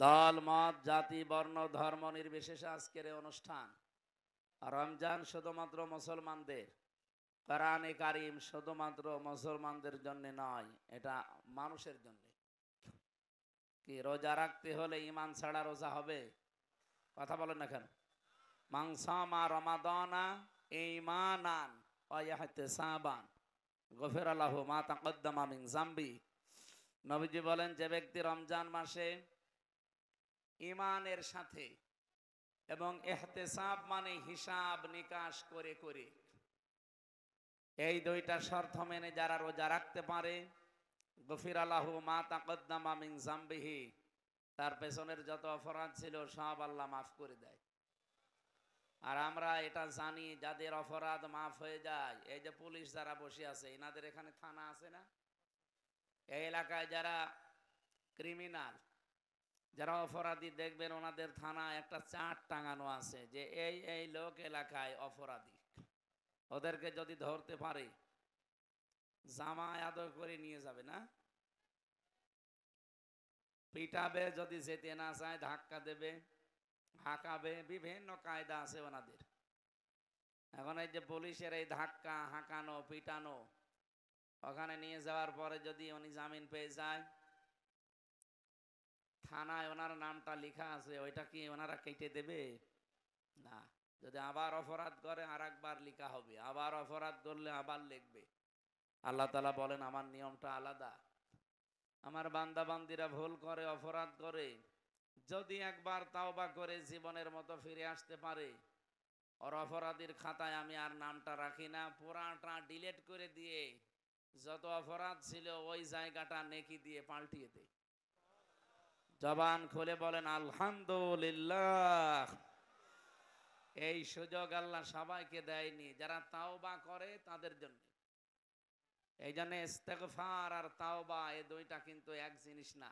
দল মত জাতি বর্ণ ধর্ম নির্বিশেষে আজকের এই অনুষ্ঠান। রমজান শুধুমাত্র মুসলমানদের, কোরআনে কারীম শুধুমাত্র মুসলমানদের জন্য নয়, এটা মানুষের জন্য। কি রোজা রাখতে হলে ঈমান ছাড়া রোজা হবে? কথা বলেন না কেন? মান সামা রমাদানা ঈমানান ওয়া ইহতিসাবান গফিরা লাহু মা তাকদ্দামা মিন যামবি। নবীজি বলেন, যে ব্যক্তি রমজান মাসে ঈমানের সাথে এবং ইহতিসাব মানে হিসাব নিকাশ করে করে এই দুইটা শর্ত মেনে যারা রোজা রাখতে পারে, গফিরা লাহু মা তাকদ্দামা মিন যামবিহি, তার পেছনের যত অপরাধ ছিল সব আল্লাহ মাফ করে দেয়। আর আমরা এটা জানি, যাদের অপরাধ মাফ হয়ে যায়, এই যে পুলিশ যারা বসে আছে, এনাদের এখানে থানা আছে না? এই এলাকায় যারা ক্রিমিনাল, যারা অপরাধী, দেখবেন ওনাদের থানায় একটা চার্ট টাঙানো আছে যে এই এই লোক এলাকায় অপরাধী। ওদেরকে যদি ধরতে পারে জামায় আদর করে নিয়ে যাবে না, পিটাবে, যদি যেতে না চায় ধাক্কা দেবে, হাঁকাবে, বিভিন্ন কায়দা আছে ওনাদের। এখন এই যে পুলিশের এই ধাক্কা, হাঁকানো, পিটানো, ওখানে নিয়ে যাওয়ার পরে যদি উনি জামিন পেয়ে যায়, থানায় ওনার নামটা লেখা আছে, ওইটা কি ওনারা কেটে দেবে? না। যদি আবার অপরাধ করে আর একবার লেখা হবে, আবার অপরাধ করলে আবার লিখবে। আল্লাহ তাআলা বলেন, আমার নিয়মটা আলাদা। আমার বান্দা বান্দিরা ভুল করে, অপরাধ করে, যদি একবার তাওবা করে জীবনের মতো ফিরে আসতে পারে, ওর অপরাধীর খাতায় আমি আর নামটা রাখি না, পুরাটা ডিলিট করে দিয়ে যত অপরাধ ছিল ওই জায়গাটা নেকি দিয়ে পাল্টিয়ে দেয়। জবান খুলে বলেন আলহামদুলিল্লাহ। এই সুযোগ আল্লাহ সবাইকে দেয়নি, যারা তাওবা করে তাদের জন্য। এই জন্য ইস্তেগফার আর তাওবা এই দুইটা কিন্তু এক জিনিস না।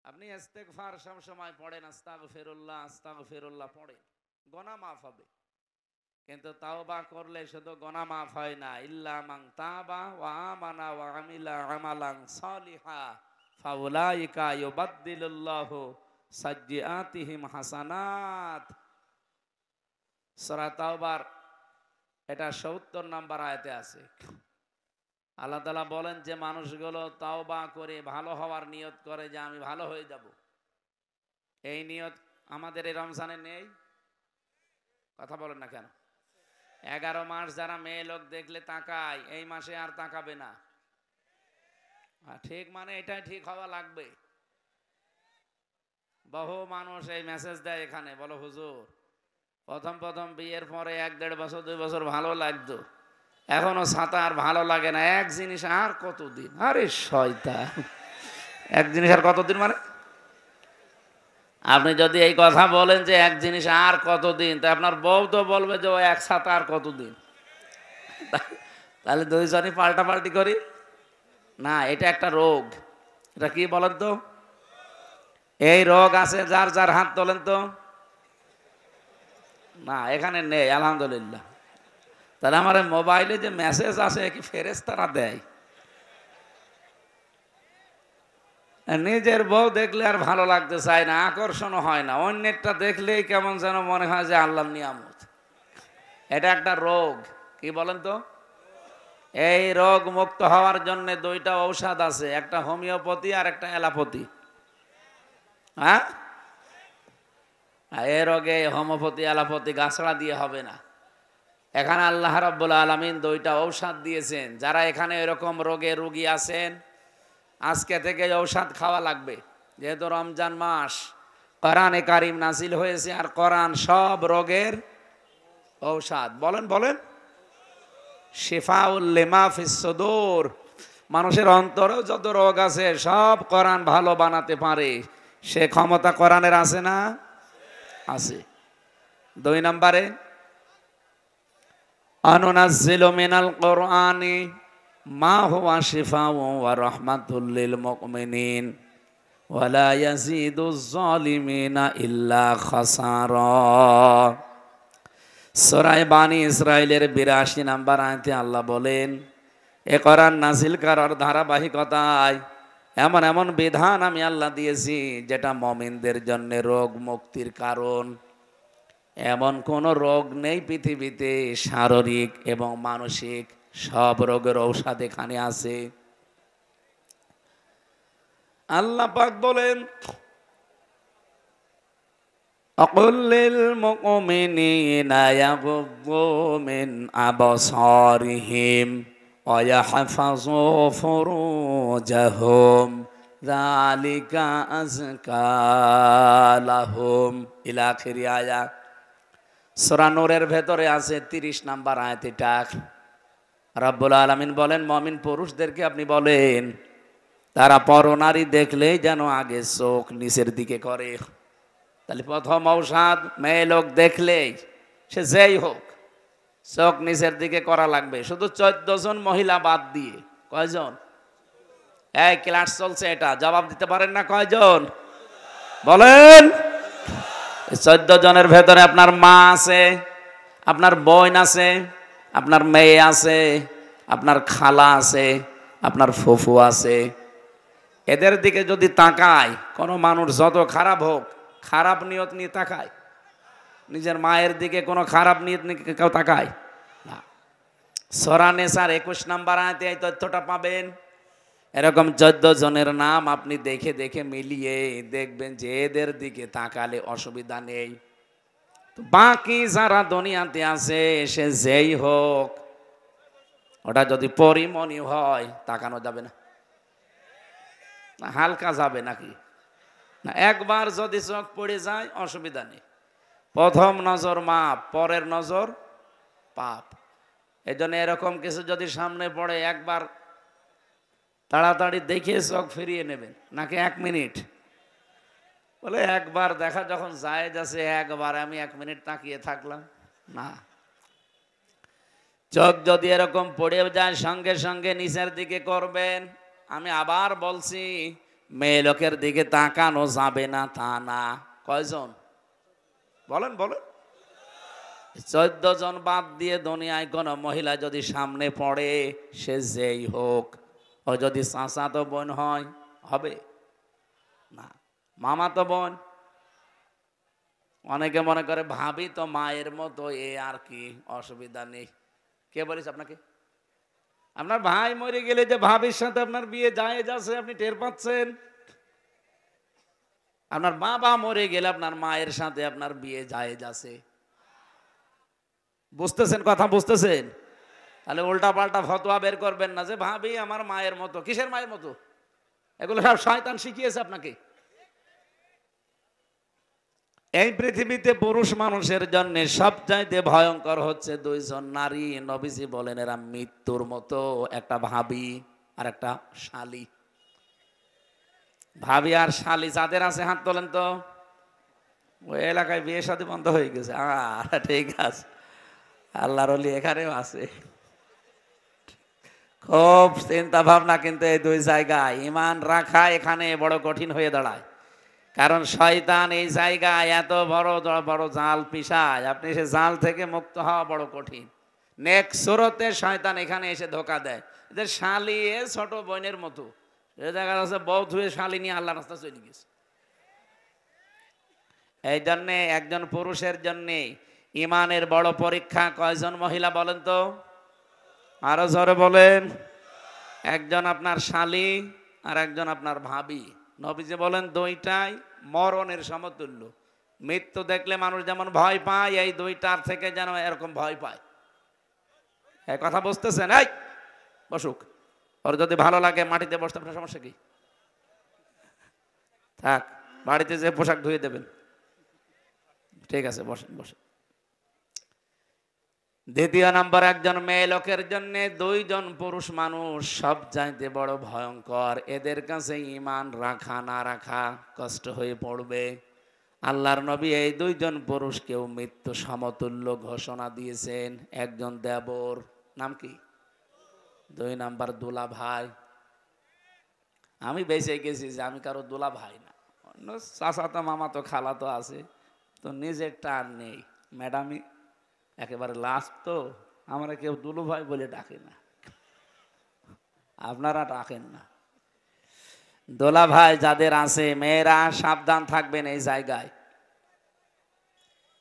আপনি ইস্তেগফার সব সময় পড়েন, আস্তাগফিরুল্লাহ আস্তাগফিরুল্লাহ পড়েন, গুনাহ মাফ হবে। কিন্তু তাওবা করলে শুধু গুনাহ মাফ হয় না, ইল্লা মান তাবা ওয়া আমানা ওয়া আমিলা আমালান সালিহা ফাউলাইকা ইউবাদদিলুল্লাহু সাজ্জিআতিহিম হাসানাত। সূরা তাওবার এটা ৭০ নম্বর আয়াতে আছে। আল্লাহ তাআলা বলেন, যে মানুষগুলো তাওবা করে ভালো হওয়ার নিয়ত করে যে আমি ভালো হয়ে যাব, এই নিয়ত আমাদের এই রমজানে নেই। কথা বলেন না কেন? 11 মাস যারা মেয়ে লোক দেখলে তাকায়, এই মাসে আর তাকাবে না। ঠিক, মানে এটাই ঠিক হওয়া লাগবে। বহু মানুষ এই মেসেজ দেয় এখানে, বলো হুজুর প্রথম প্রথম বিয়ের পরে 1-1.5 বছর 2 বছর ভালো লাগতো, এখনো ছাতা আর ভালো লাগে না, এক জিনিস আর কতদিন? আরে শয়তান, এক জিনিস আর কতদিন মানে? আপনি যদি এই কথা বলেন যে এক জিনিস আর কতদিন, তা আপনার বউ তো বলবে যে ও এক ছাতা আর কতদিন। তাহলে দুইজনই পাল্টাপাল্টি করি না, এটা একটা রোগ। এটা কি বলেন তো? এই রোগ আছে যার যার হাত তোলেন তো। না, এখানে নেই আলহামদুলিল্লাহ। তাহলে আমার মোবাইলে যে মেসেজ আসে কি ফেরেশতারা দেয়? নিজের বউ দেখলে আর ভালো লাগতে চায় না, আকর্ষণও হয় না, অন্যেরটা দেখলেই কেমন যেন মনে হয় যে আল্লাহর নিয়ামত। এটা একটা রোগ। কি বলেন তো? এই রোগ মুক্ত হওয়ার জন্য 2টা ঔষধ আছে, একটা হোমিওপ্যাথি আর একটা অ্যালোপ্যাথি। হ্যাঁ, এই রোগে হোমিওপ্যাথি অ্যালোপ্যাথি গাছড়া দিয়ে হবে না। এখানে আল্লাহ রাব্বুল আলামিন 2টা ঔষধ দিয়েছেন। যারা এখানে এরকম রোগে রোগী আছেন, আজকে থেকে ঔষধ খাওয়া লাগবে। যেহেতু রমজান মাস, কোরআনে কারীম নাজিল হয়েছে, আর কোরআন সব রোগের ঔষধ। বলেন বলেন, শিফাউল লিমা ফিস সুদূর। মানুষের অন্তরেও যত রোগ আছে সব কোরআন ভালো বানাতে পারে, সে ক্ষমতা কোরআনের আছে না? আছে। 2 নম্বরে, আনুনাজ্জিলু মিনাল কোরআনি মা হুয়া শিফাউন ওয়া রাহমাতুল লিল মুমিনিন ওয়া লা ইয়াজিদুজ জালিমিনা ইল্লা খাসারা। সূরা বানী ইসরাইলের 82 নম্বর আয়াতে আল্লাহ বলেন, এ কোরআন নাজিল করার ধারাবাহিকতায় এমন এমন বিধান আমি আল্লাহ দিয়েছি যেটা মুমিনদের জন্য রোগ মুক্তির কারণ। এমন কোন রোগ নেই পৃথিবীতে, শারীরিক এবং মানসিক সব রোগের ঔষধ এখানে আছে। আল্লাহ পাক বলেন, أقل للمؤمنين يغضوا من أبصارهم ويحفظوا فروجهم ذلك أزكى لهم إلى آخر آية। সূরা নূরের ভেতরে আছে 30 নম্বর আয়াত। এটা রব্বুল আলামিন বলেন, মুমিন পুরুষদেরকে আপনি বলেন তারা পরনারী দেখলেই যেন আগে চোখ নিচের দিকে করে। তাহলে প্রথম ঔষধ, মেয়ে লোক দেখলেই, সে যেই হোক, চোখ নিচের দিকে করা লাগবে। শুধু 14 জন মহিলা বাদ দিয়ে। কয়জন? এই ক্লাস চলছে, এটা জবাব দিতে পারেন না? কয়জন বলেন? 14 জনের ভেতরে আপনার মা আছে, আপনার বোন আছে, আপনার মেয়ে আছে, আপনার খালা আছে, আপনার ফুফু আছে। এদের দিকে যদি তাকায় কোনো মানুষ, যত খারাপ হোক, খারাপ নিয়ত নিয়ে তাকায়? নিজের মায়ের দিকে কোনো খারাপ নিয়ত নিয়ে কেউ তাকায় না। সূরা নিসার 21 নম্বর আয়াতে এই তথ্যটা পাবেন। এরকম 14 জনের নাম আপনি দেখে দেখে মিলিয়ে দেখবেন যে এদের দিকে তাকালে অসুবিধা নেই। তো বাকি যারা দুনিয়াতে আছে, সে যেই হোক, ওটা যদি পরিমণি হয় তাকানো যাবে না? হালকা যাবে নাকি? না, একবার যদি চোখ পড়ে যায় অসুবিধা নেই। প্রথম নজর মাপ, পরের নজর পাপ। এই জন্য এরকম কিছু যদি সামনে পড়ে, একবার তাড়াতাড়ি দেখে চোখ ফিরিয়ে নেবেন। নাকি 1 মিনিট? বলে একবার দেখা যখন জায়েজ আছে, একবার আমি 1 মিনিট তাকিয়ে থাকলাম না। চোখ যদি এরকম পড়ে যায়, সঙ্গে সঙ্গে নিচের দিকে করবেন। আমি আবার বলছি, মেয়ে লোকের দিকে তাকানো যাবে না তা না। কয়জন বলেন বলেন? 14 জন বাদ দিয়ে দুনিয়ায় কোনো মহিলা যদি সামনে পড়ে, সে যেই হোক, ও যদি চাচাতো বোন হয় হবে না, মামাতো বোন। অনেকে মনে করে ভাবি তো মায়ের মতো, এ আর কি, অসুবিধা নেই। কে বলিস আপনাকে? আপনার ভাই মরে গেলে যে ভাবির সাথে আপনার বিয়ে জায়েজ আছে, আপনি টের পাচ্ছেন? আপনার বাবা মরে গেলে আপনার মায়ের সাথে আপনার বিয়ে জায়েজ আছে। বুঝতেছেন কথা? বুঝতেছেন? তাহলে উল্টা পাল্টা ফতোয়া বের করবেন না যে ভাবি আমার মায়ের মতো। কিসের মায়ের মতো? এগুলো সব শয়তান শিখিয়েছে আপনাকে। এই পৃথিবীতে পুরুষ মানুষের জন্য সবচাইতে ভয়ঙ্কর হচ্ছে 2 জন নারী। নবীজি বলেন এরা মৃত্যুর মতো, একটা ভাবি আর একটা শালী। ভাবি আর শালী যাদের আছে হাত তোলেন তো। ওই এলাকায় বিয়ে শাদী বন্ধ হয়ে গেছে? ঠিক আছে, আল্লাহর ওলি এখানেও আছে। খুব চিন্তা ভাবনা কিন্তু এই 2 জায়গায় ঈমান রাখা এখানে বড় কঠিন হয়ে দাঁড়ায়। কারণ শয়তান এই জায়গায় এত বড় বড় জাল পিশায়, আপনি সে জাল থেকে মুক্ত হওয়া বড় কঠিন। নেক্সট সুরতে শয়তান এখানে এসে ধোকা দেয় যে শালী ছোট বোনের মতো। এ জায়গা আছে বউ ধুয়ে শালী নিয়ে আল্লাহ রাস্তা চলে গেছে। এই জন্যে একজন পুরুষের জন্যে ইমানের বড় পরীক্ষা কয়জন মহিলা বলেন তো? আরো জোরে বলেন। একজন আপনার শালী আর একজন আপনার ভাবি। নবীজি বলেন দুইটাই মরণের সমতুল্য। মৃত্যু দেখলে মানুষ যেমন ভয় পায়, এই দুইটার থেকে যেন এরকম ভয় পায়। এই কথা বুঝতেছেন? এই বসুক, ওর যদি ভালো লাগে মাটিতে বসতে, আপনার সমস্যা কি? থাক, বাড়িতে যে পোশাক ধুয়ে দেবেন। ঠিক আছে, বসেন বসেন। দ্বিতীয় নম্বর, একজন মেয়ে লোকের জন্য 2 জন পুরুষ মানুষ সব চাইতে বড় ভয়ঙ্কর। এদের কাছে ঈমান রাখা না রাখা কষ্ট হয়ে পড়বে। আল্লাহর নবী এই 2 জন পুরুষকেও মৃত্যু সমতুল্য ঘোষণা দিয়েছেন। একজন দেবর, নাম কি? 2 নাম্বার দুলা ভাই। আমি বেঁচে গেছি যে আমি কারো দুলা ভাই না। অন্য চাচা তো মামা তো খালা তো আছে, তো নিজের টান নেই। ম্যাডামই একেবারে লাস্ট, তো আমরা কেউ দুলু ভাই বলে ডাকে না, আপনারা ডাকেন না। দোলা ভাই যাদের আছে মেয়েরা সাবধান থাকবেন এই জায়গায়।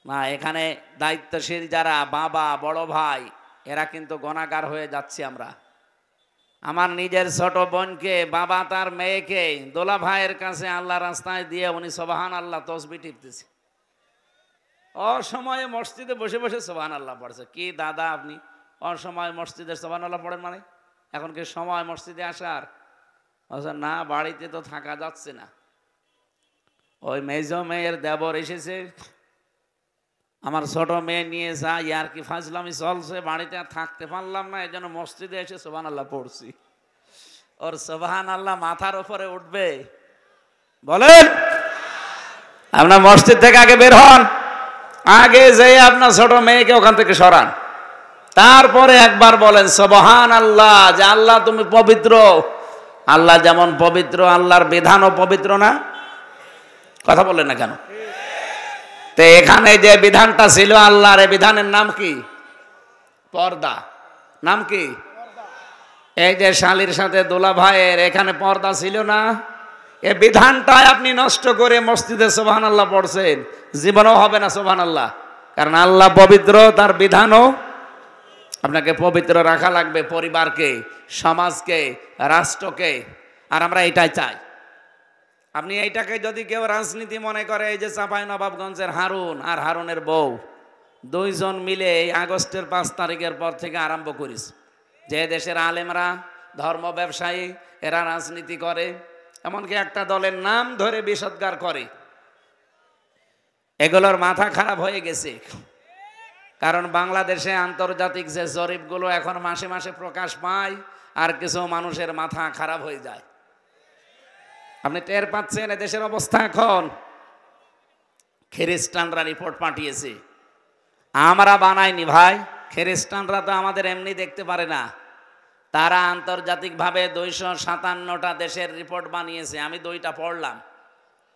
না, এখানে দায়িত্বশীল যারা বাবা বড় ভাই এরা কিন্তু গুনাহগার হয়ে যাচ্ছি আমরা। আমার নিজের ছোট বোনকে বাবা তার মেয়েকে দোলা ভাইয়ের কাছে আল্লাহ রাস্তায় দিয়ে উনি সুবহানাল্লাহ তসবিহ টিপতেছে। অসময়ে মসজিদে বসে বসে সুবহানাল্লাহ পড়ছে। কি দাদা আপনি অসময়ে মসজিদে সুবহানাল্লাহ পড়েন মানে? এখন কি সময় মসজিদে আসার? না, বাড়িতে তো থাকা যাচ্ছে না। ওই মেজ মেয়ের দেবর এসেছে, আমার ছোট মেয়ে নিয়ে যাই আর কি ফাজলামি চলছে, বাড়িতে আর থাকতে পারলাম না, এই জন্য মসজিদে এসে সুবহানাল্লাহ পড়ছি। ওর সুবহানাল্লাহ মাথার উপরে উঠবে? বলেন। আপনার মসজিদ থেকে আগে বের হন, আগে যে আপনার ছোট মেয়েকে ওখান থেকে সরান, তারপরে একবার বলেন সুবহানাল্লাহ, যে আল্লাহ তুমি পবিত্র। আল্লাহ যেমন পবিত্র, আল্লাহর বিধানও পবিত্র না? কথা বলেন না কেন? তো এখানে যে বিধানটা ছিল আল্লাহর, এই বিধানের নাম কি? পর্দা। নাম কি? এই যে শালীর সাথে দোলা ভাইয়ের এখানে পর্দা ছিল না, এই বিধানটা আপনি নষ্ট করে মসজিদে সুবহানাল্লাহ পড়ছেন, জীবনও হবে না সুবহানাল্লাহ। কারণ আল্লাহ পবিত্র, তার বিধানও আপনাকে পবিত্র রাখা লাগবে, পরিবারকে, সমাজকে, রাষ্ট্রকে। আর আমরা এটাই চাই। আপনি এইটাকে যদি কেউ রাজনীতি মনে করে, এই যে চাঁপাইনবাবগঞ্জের হারুন আর হারুনের বউ দুইজন মিলে এই আগস্টের 5 তারিখের পর থেকে আরম্ভ করিস, যে দেশের আলেমরা ধর্ম ব্যবসায়ী এরা রাজনীতি করে, এমনকি একটা দলের নাম ধরে বিষোদ্গার করে, এগুলোর মাথা খারাপ হয়ে গেছে। কারণ বাংলাদেশে আন্তর্জাতিক যে জরিপগুলো এখন মাসে মাসে প্রকাশ পায়, আর কিছু মানুষের মাথা খারাপ হয়ে যায়। আপনি টের পাচ্ছেন দেশের অবস্থা এখন? খ্রিস্টানরা রিপোর্ট পাঠিয়েছে, আমরা বানাইনি ভাই। খ্রিস্টানরা তো আমাদের এমনি দেখতে পারে না, তারা আন্তর্জাতিকভাবে 257টা দেশের রিপোর্ট বানিয়েছে। আমি 2টা পড়লাম।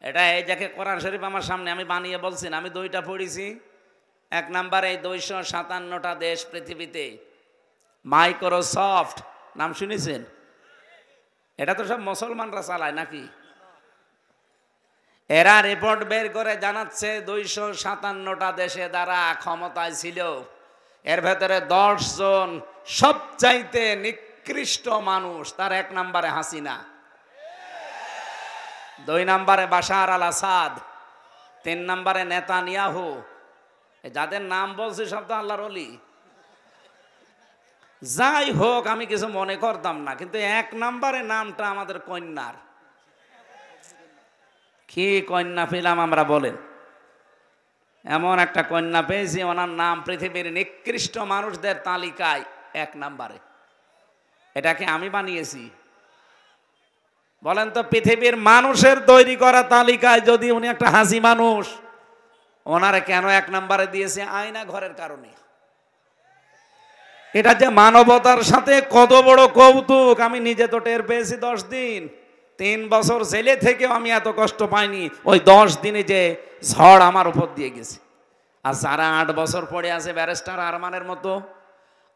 এটা এই যাকে কোরআন শরীফ আমার সামনে, আমি বানিয়ে বলছি না, আমি 2টা পড়েছি। 1 নম্বরে 257টা দেশ পৃথিবীতে। মাইক্রোসফট নাম শুনেছেন? এটা তো সব মুসলমানরা চালায় নাকি? এরা রিপোর্ট বের করে জানাচ্ছে 257টা দেশে যারা ক্ষমতায় ছিল, এর ভেতরে 10 জন সবচাইতে নিকৃষ্ট মানুষ। তার 1 নম্বরে হাসিনা, 2 নম্বরে বাশার আল আসাদ, 3 নম্বরে নেতানিয়াহু। যাদের নাম বলছি সব তো আল্লাহর ওলি। যাই হোক, আমি কিছু মনে করতাম না, কিন্তু 1 নম্বরে নামটা আমাদের কন্যার। কি কন্যা পেলাম আমরা বলেন? এমন একটা কন্যা পেয়েছি, ওনার নাম পৃথিবীর নিকৃষ্ট মানুষদের তালিকায় 1 নম্বরে। এটাকে আমি বানিয়েছি? বলেন তো, পৃথিবীর মানুষের তৈরি করা তালিকায় যদি উনি একটা হাসি মানুষ, ওনারে কেন 1 নম্বরে দিয়েছে? আয়না ঘরের কারণে। এটা যে মানবতার সাথে কত বড় কৌতুক, আমি নিজে তো টের পেয়েছি 10 দিন। 3 বছর জেলে থেকেও আমি এত কষ্ট পাইনি, ওই 10 দিনে যে ঝড় আমার উপর দিয়ে গেছে। আর যারা 8 বছর পড়ে আছে, ব্যারিস্টার আরমানের মতো,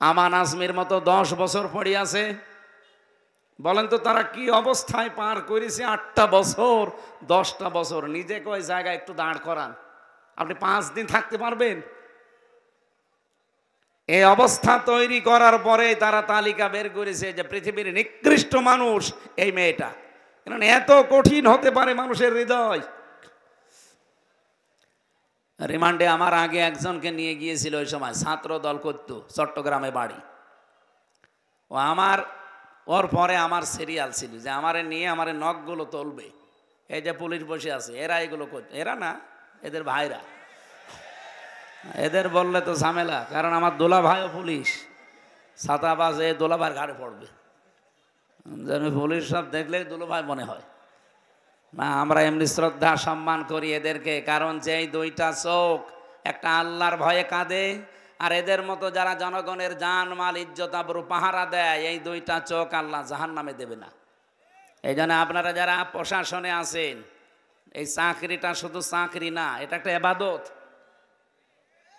আমান আজমির মতো 10 বছর পড়ে আছে, বলেন তো তারা কি অবস্থায় পার করেছে? 8টা বছর 10টা বছর। নিজেকে ওই জায়গায় একটু দাঁড় করান, আপনি 5 দিন থাকতে পারবেন? এই অবস্থা তৈরি করার পরে তারা তালিকা বের করেছে যে পৃথিবীর নিকৃষ্ট মানুষ এই মেয়েটা। কারণ এত কঠিন হতে পারে মানুষের হৃদয়। রিমান্ডে আমার আগে একজনকে নিয়ে গিয়েছিল, ওই সময় ছাত্র দল করত, চট্টগ্রামে বাড়ি। ওর পরে আমার সিরিয়াল ছিল যে আমারে নিয়ে আমারে নখগুলো তুলবে। এই যে পুলিশ বসে আছে, এরা এগুলো করত। এরা না, এদের ভাইরা। এদের বললে তো ঝামেলা, কারণ আমার দোলা ভাইও পুলিশ। ছাতাবাজ এ দোলা ভাইয়ের ঘাড়ে পড়বে। যেন পুলিশ সব দেখলে দোলা ভাই মনে হয় না। আমরা এমনি শ্রদ্ধা সম্মান করি এদেরকে, কারণ যেই 2টা চোখ, একটা আল্লাহর ভয়ে কাঁদে, আর এদের মতো যারা জনগণের জান মাল ইজ্জত আবরু পাহারা দেয়, এই 2টা চোখ আল্লাহ জাহান্নামে দেবে না। এই জন্য আপনারা যারা প্রশাসনে আছেন, এই চাকরিটা শুধু চাকরি না, এটা একটা ইবাদত।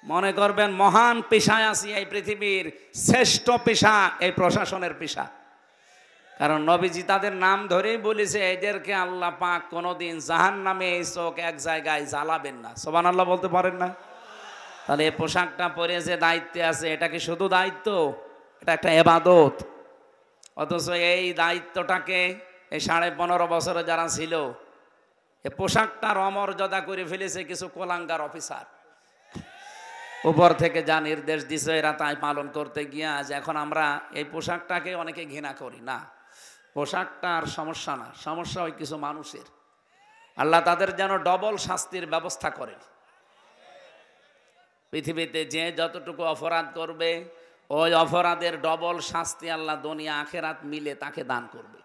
মনে করবেন মহান পেশায় আছি, এই পৃথিবীর শ্রেষ্ঠ পেশা এই প্রশাসনের পেশা। কারণ নবীজি তাদের নাম ধরেই বলেছে এদেরকে আল্লাহ পাক কোনোদিন জাহান্নামে এই চোখ এক জায়গায় জ্বালাবেন না। সুবহানাল্লাহ বলতে পারেন না? তাহলে এই পোশাকটা পরে যে দায়িত্বে আছে, এটা কি শুধু দায়িত্ব? এটা একটা ইবাদত। অথচ এই দায়িত্বটাকে এই 15.5 বছরে যারা ছিল, এই পোশাকটার অমর্যাদা করে ফেলেছে কিছু কোলাঙ্গার অফিসার। উপর থেকে যা নির্দেশ দিছে এরা তাই পালন করতে গিয়ে আজ এখন আমরা এই পোশাকটাকে অনেকে ঘৃণা করি না। পোশাকটার সমস্যা না, সমস্যা ওই কিছু মানুষের। আল্লাহ তাদের যেন ডবল শাস্তির ব্যবস্থা করেন। পৃথিবীতে যে যতটুকু অপরাধ করবে ওই অপরাধের ডবল শাস্তি আল্লাহ দুনিয়া আখেরাত মিলে তাকে দান করবে।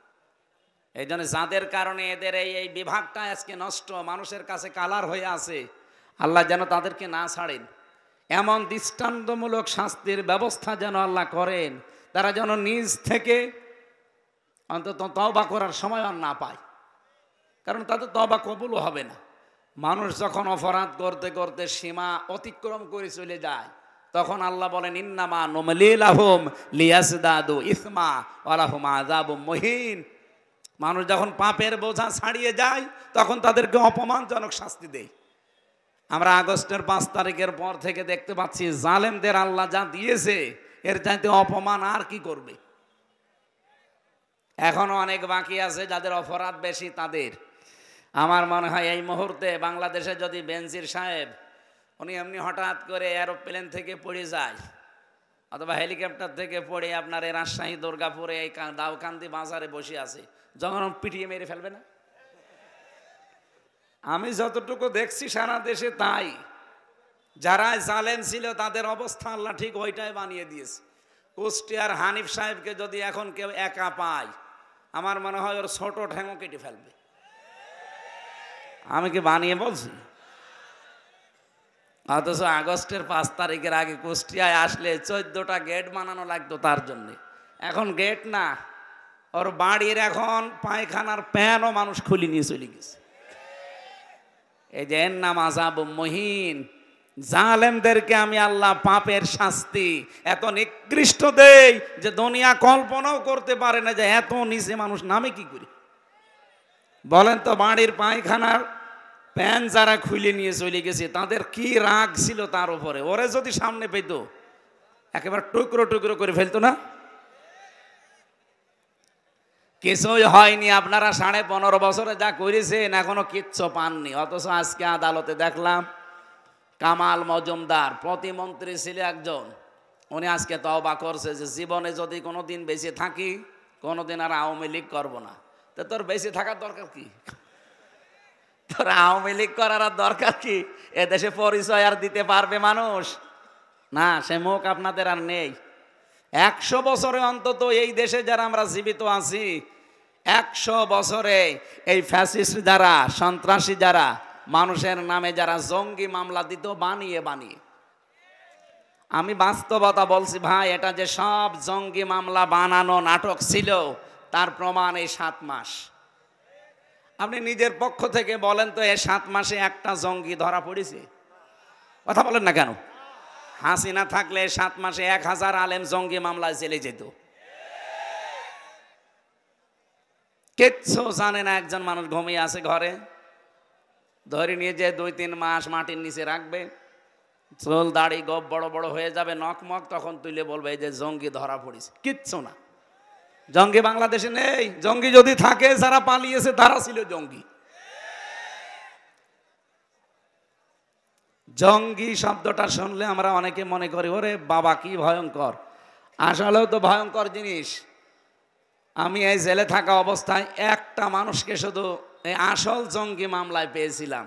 এই জন্য যাদের কারণে এদের এই বিভাগটা আজকে নষ্ট, মানুষের কাছে কালার হয়ে আছে, আল্লাহ যেন তাদেরকে না ছাড়েন। এমন দৃষ্টান্তমূলক শাস্তির ব্যবস্থা যেন আল্লাহ করেন, তারা যেন নিজ থেকে অন্তত তওবা করার সময় আর না পায়। কারণ তাদের তওবা কবুলও হবে না। মানুষ যখন অপরাধ করতে করতে সীমা অতিক্রম করে চলে যায়, তখন আল্লাহ বলেন ইন্নামা নুমলি লাহুম লিয়াজদাদু ইসমা ওয়া লাহুম আযাবুম মুহিন। মানুষ যখন পাপের বোঝা ছাড়িয়ে যায় তখন তাদেরকে অপমানজনক শাস্তি দেয়। আমরা আগস্টের 5 তারিখের পর থেকে দেখতে পাচ্ছি জালেমদের আল্লাহ যা দিয়েছে এর চাইতে অপমান আর কি করবে। এখনো অনেক বাকি আছে যাদের অপরাধ বেশি তাদের। আমার মনে হয় এই মুহূর্তে বাংলাদেশে যদি বেনজির সাহেব উনি এমনি হঠাৎ করে এরোপ্লেন থেকে পড়ে যায় অথবা হেলিকপ্টার থেকে পড়ে আপনার এই রাজশাহী দুর্গাপুরে এই দাউকান্দি বাজারে বসে আছে, যখন পিটিয়ে মেরে ফেলবে না? আমি যতটুকু দেখছি সারা দেশে তাই। যারা জালেম ছিল তাদের অবস্থা আল্লাহ ঠিক ওইটাই বানিয়ে দিয়েছে। কুষ্টিয়ার হানিফ সাহেবকে যদি এখন কেউ একা পায়, আমার মনে হয় ওর ছোট ঠ্যাঙও কেটে ফেলবে। আমি কি বানিয়ে বলছি? অথচ আগস্টের 5 তারিখের আগে কুষ্টিয়ায় আসলে 14টা গেট বানানো লাগতো তার জন্যে। এখন গেট না, ওর বাড়ির এখন পায়খানার প্যানও মানুষ খুলে নিয়ে চলে গেছে। এই যে এর নাম আযাবুম মুহিন। জালেমদেরকে আমি আল্লাহ পাপের শাস্তি এত নিকৃষ্ট দেই যে দুনিয়া কল্পনাও করতে পারে না যে এত নিচে মানুষ নামে কি করে। বলেন তো, বাড়ির পায়খানার প্যান যারা খুলে নিয়ে চলে গেছে তাদের কি রাগ ছিল তার উপরে। ওরে যদি সামনে পেত একেবারে টুকরো টুকরো করে ফেলতো না? কিছুই হয়নি। আপনারা 15.5 বছরে যা করেছেন এখনো কিচ্ছু পাননি। অথচ আজকে আদালতে দেখলাম কামাল মজুমদার প্রতিমন্ত্রী ছিল একজন, উনি আজকে তওবা করছে যে জীবনে যদি কোনোদিন বেঁচে থাকি কোনোদিন আর আওয়ামী লীগ করবো না। তো তোর বেঁচে থাকার দরকার কি? তোর আওয়ামী লীগ করার আর দরকার কি? এদেশে পরিচয় আর দিতে পারবে মানুষ না, সে মুখ আপনাদের আর নেই। 100 বছরে অন্তত এই দেশে যারা আমরা জীবিত আছি, 100 বছরে এই ফ্যাসিস্ট যারা, সন্ত্রাসী যারা, মানুষের নামে যারা জঙ্গি মামলা দিত বানিয়ে বানিয়ে, আমি বাস্তবতা বলছি ভাই, এটা যে সব জঙ্গি মামলা বানানো নাটক ছিল তার প্রমাণ এই 7 মাস। আপনি নিজের পক্ষ থেকে বলেন তো, এই 7 মাসে একটা জঙ্গি ধরা পড়েছে? কথা বলেন না কেন? হাসিনা থাকলে 7 মাসে 1000 আলেম জঙ্গি মামলায় জেলে যেত। কিচ্ছু জানে না একজন মানুষ ঘুমিয়ে আছে ঘরে, ধরে নিয়ে যে 2-3 মাস মাটির নিচে রাখবে, চুল দাড়ি গোপ বড় বড় হয়ে যাবে নকমক, তখন তুলে বলবে এই যে জঙ্গি ধরা পড়েছে। কিচ্ছু না, জঙ্গি বাংলাদেশে নেই। জঙ্গি যদি থাকে যারা পালিয়েছে তারা ছিল জঙ্গি। জঙ্গি শব্দটা শুনলে আমরা অনেকে মনে করি ওরে বাবা কি ভয়ঙ্কর। আসলেও তো ভয়ঙ্কর জিনিস। আমি এই জেলে থাকা অবস্থায় একটা মানুষকে শুধু এই আসল জঙ্গি মামলায় পেয়েছিলাম,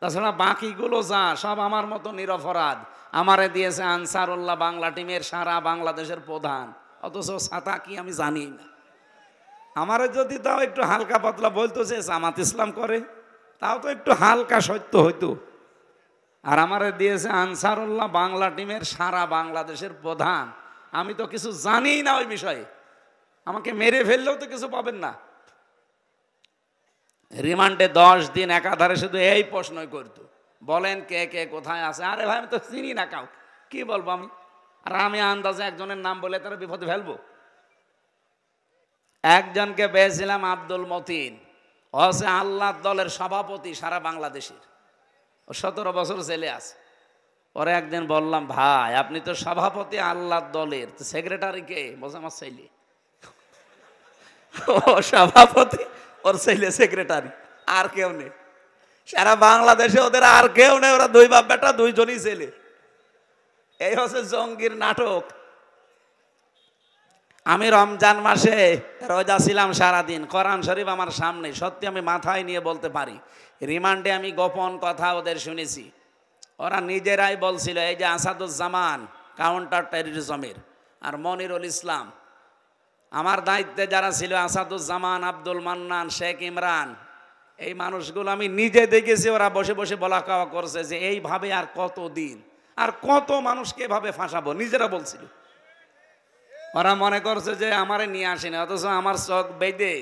তাছাড়া বাকিগুলো যা সব আমার মতো নিরপরাধ। আমারে দিয়েছে আনসারুল্লাহ বাংলা টিমের সারা বাংলাদেশের প্রধান, অথচ ছাতা কি আমি জানি না। আমারে যদি তাও একটু হালকা পাতলা বলতো যে জামাত ইসলাম করে, তাও তো একটু হালকা সত্য হইতো। আর আমারে দিয়েছে আনসারুল্লাহ বাংলা টিমের সারা বাংলাদেশের প্রধান, আমি তো কিছু জানি না ওই বিষয়ে। আমাকে মেরে ফেললেও তো কিছু পাবেন না। রিমান্ডে 10 দিন একাধারে শুধু এই প্রশ্নই করতো, বলেন কে কে কোথায় আছে। আরে ভাই আমি তো চিনি না কাউ, কি বলবো আমি? আর আমি আন্দাজে একজনের নাম বলে তারা বিপদে ফেলবো? একজনকে পেয়েছিলাম, আব্দুল মতিন, ও হচ্ছে আল্লাহ দলের সভাপতি সারা বাংলাদেশের। ও 17 বছর ছেলে আছে। পরে একদিন বললাম, ভাই আপনি তো সভাপতি আল্লাহ দলের, তো সেক্রেটারি কে? বলছে আমার ছেলে। ও সভাপতি, ওর ছেলে সেক্রেটারি, আর কেউ নেই সারা বাংলাদেশে, ওদের আর কেউ নেই, ওরা দুই বাপ বেটা, দুইজনই ছেলে। এই হচ্ছে জঙ্গির নাটক। আমি রমজান মাসে রোজা ছিলাম সারাদিন, কোরআন শরীফ আমার সামনে, সত্যি আমি মাথায় নিয়ে বলতে পারি, রিমান্ডে আমি গোপন কথা ওদের শুনেছি। ওরা নিজেরাই বলছিল, এই যে আসাদুজ্জামান কাউন্টার টেররিজমের, আর মনিরুল ইসলাম, আমার দায়িত্বে যারা ছিল, আসাদুজ্জামান, আব্দুল মান্নান, শেখ ইমরান, এই মানুষগুলো আমি নিজে দেখেছি। ওরা বসে বসে বলা কাওয়া করছে যে এইভাবে আর কত দিন, আর কত মানুষকে এভাবে ফাঁসাবো, নিজেরা বলছিল। ওরা মনে করছে যে আমারে নিয়ে আসেনি, অথচ আমার চোখ বেঁধে,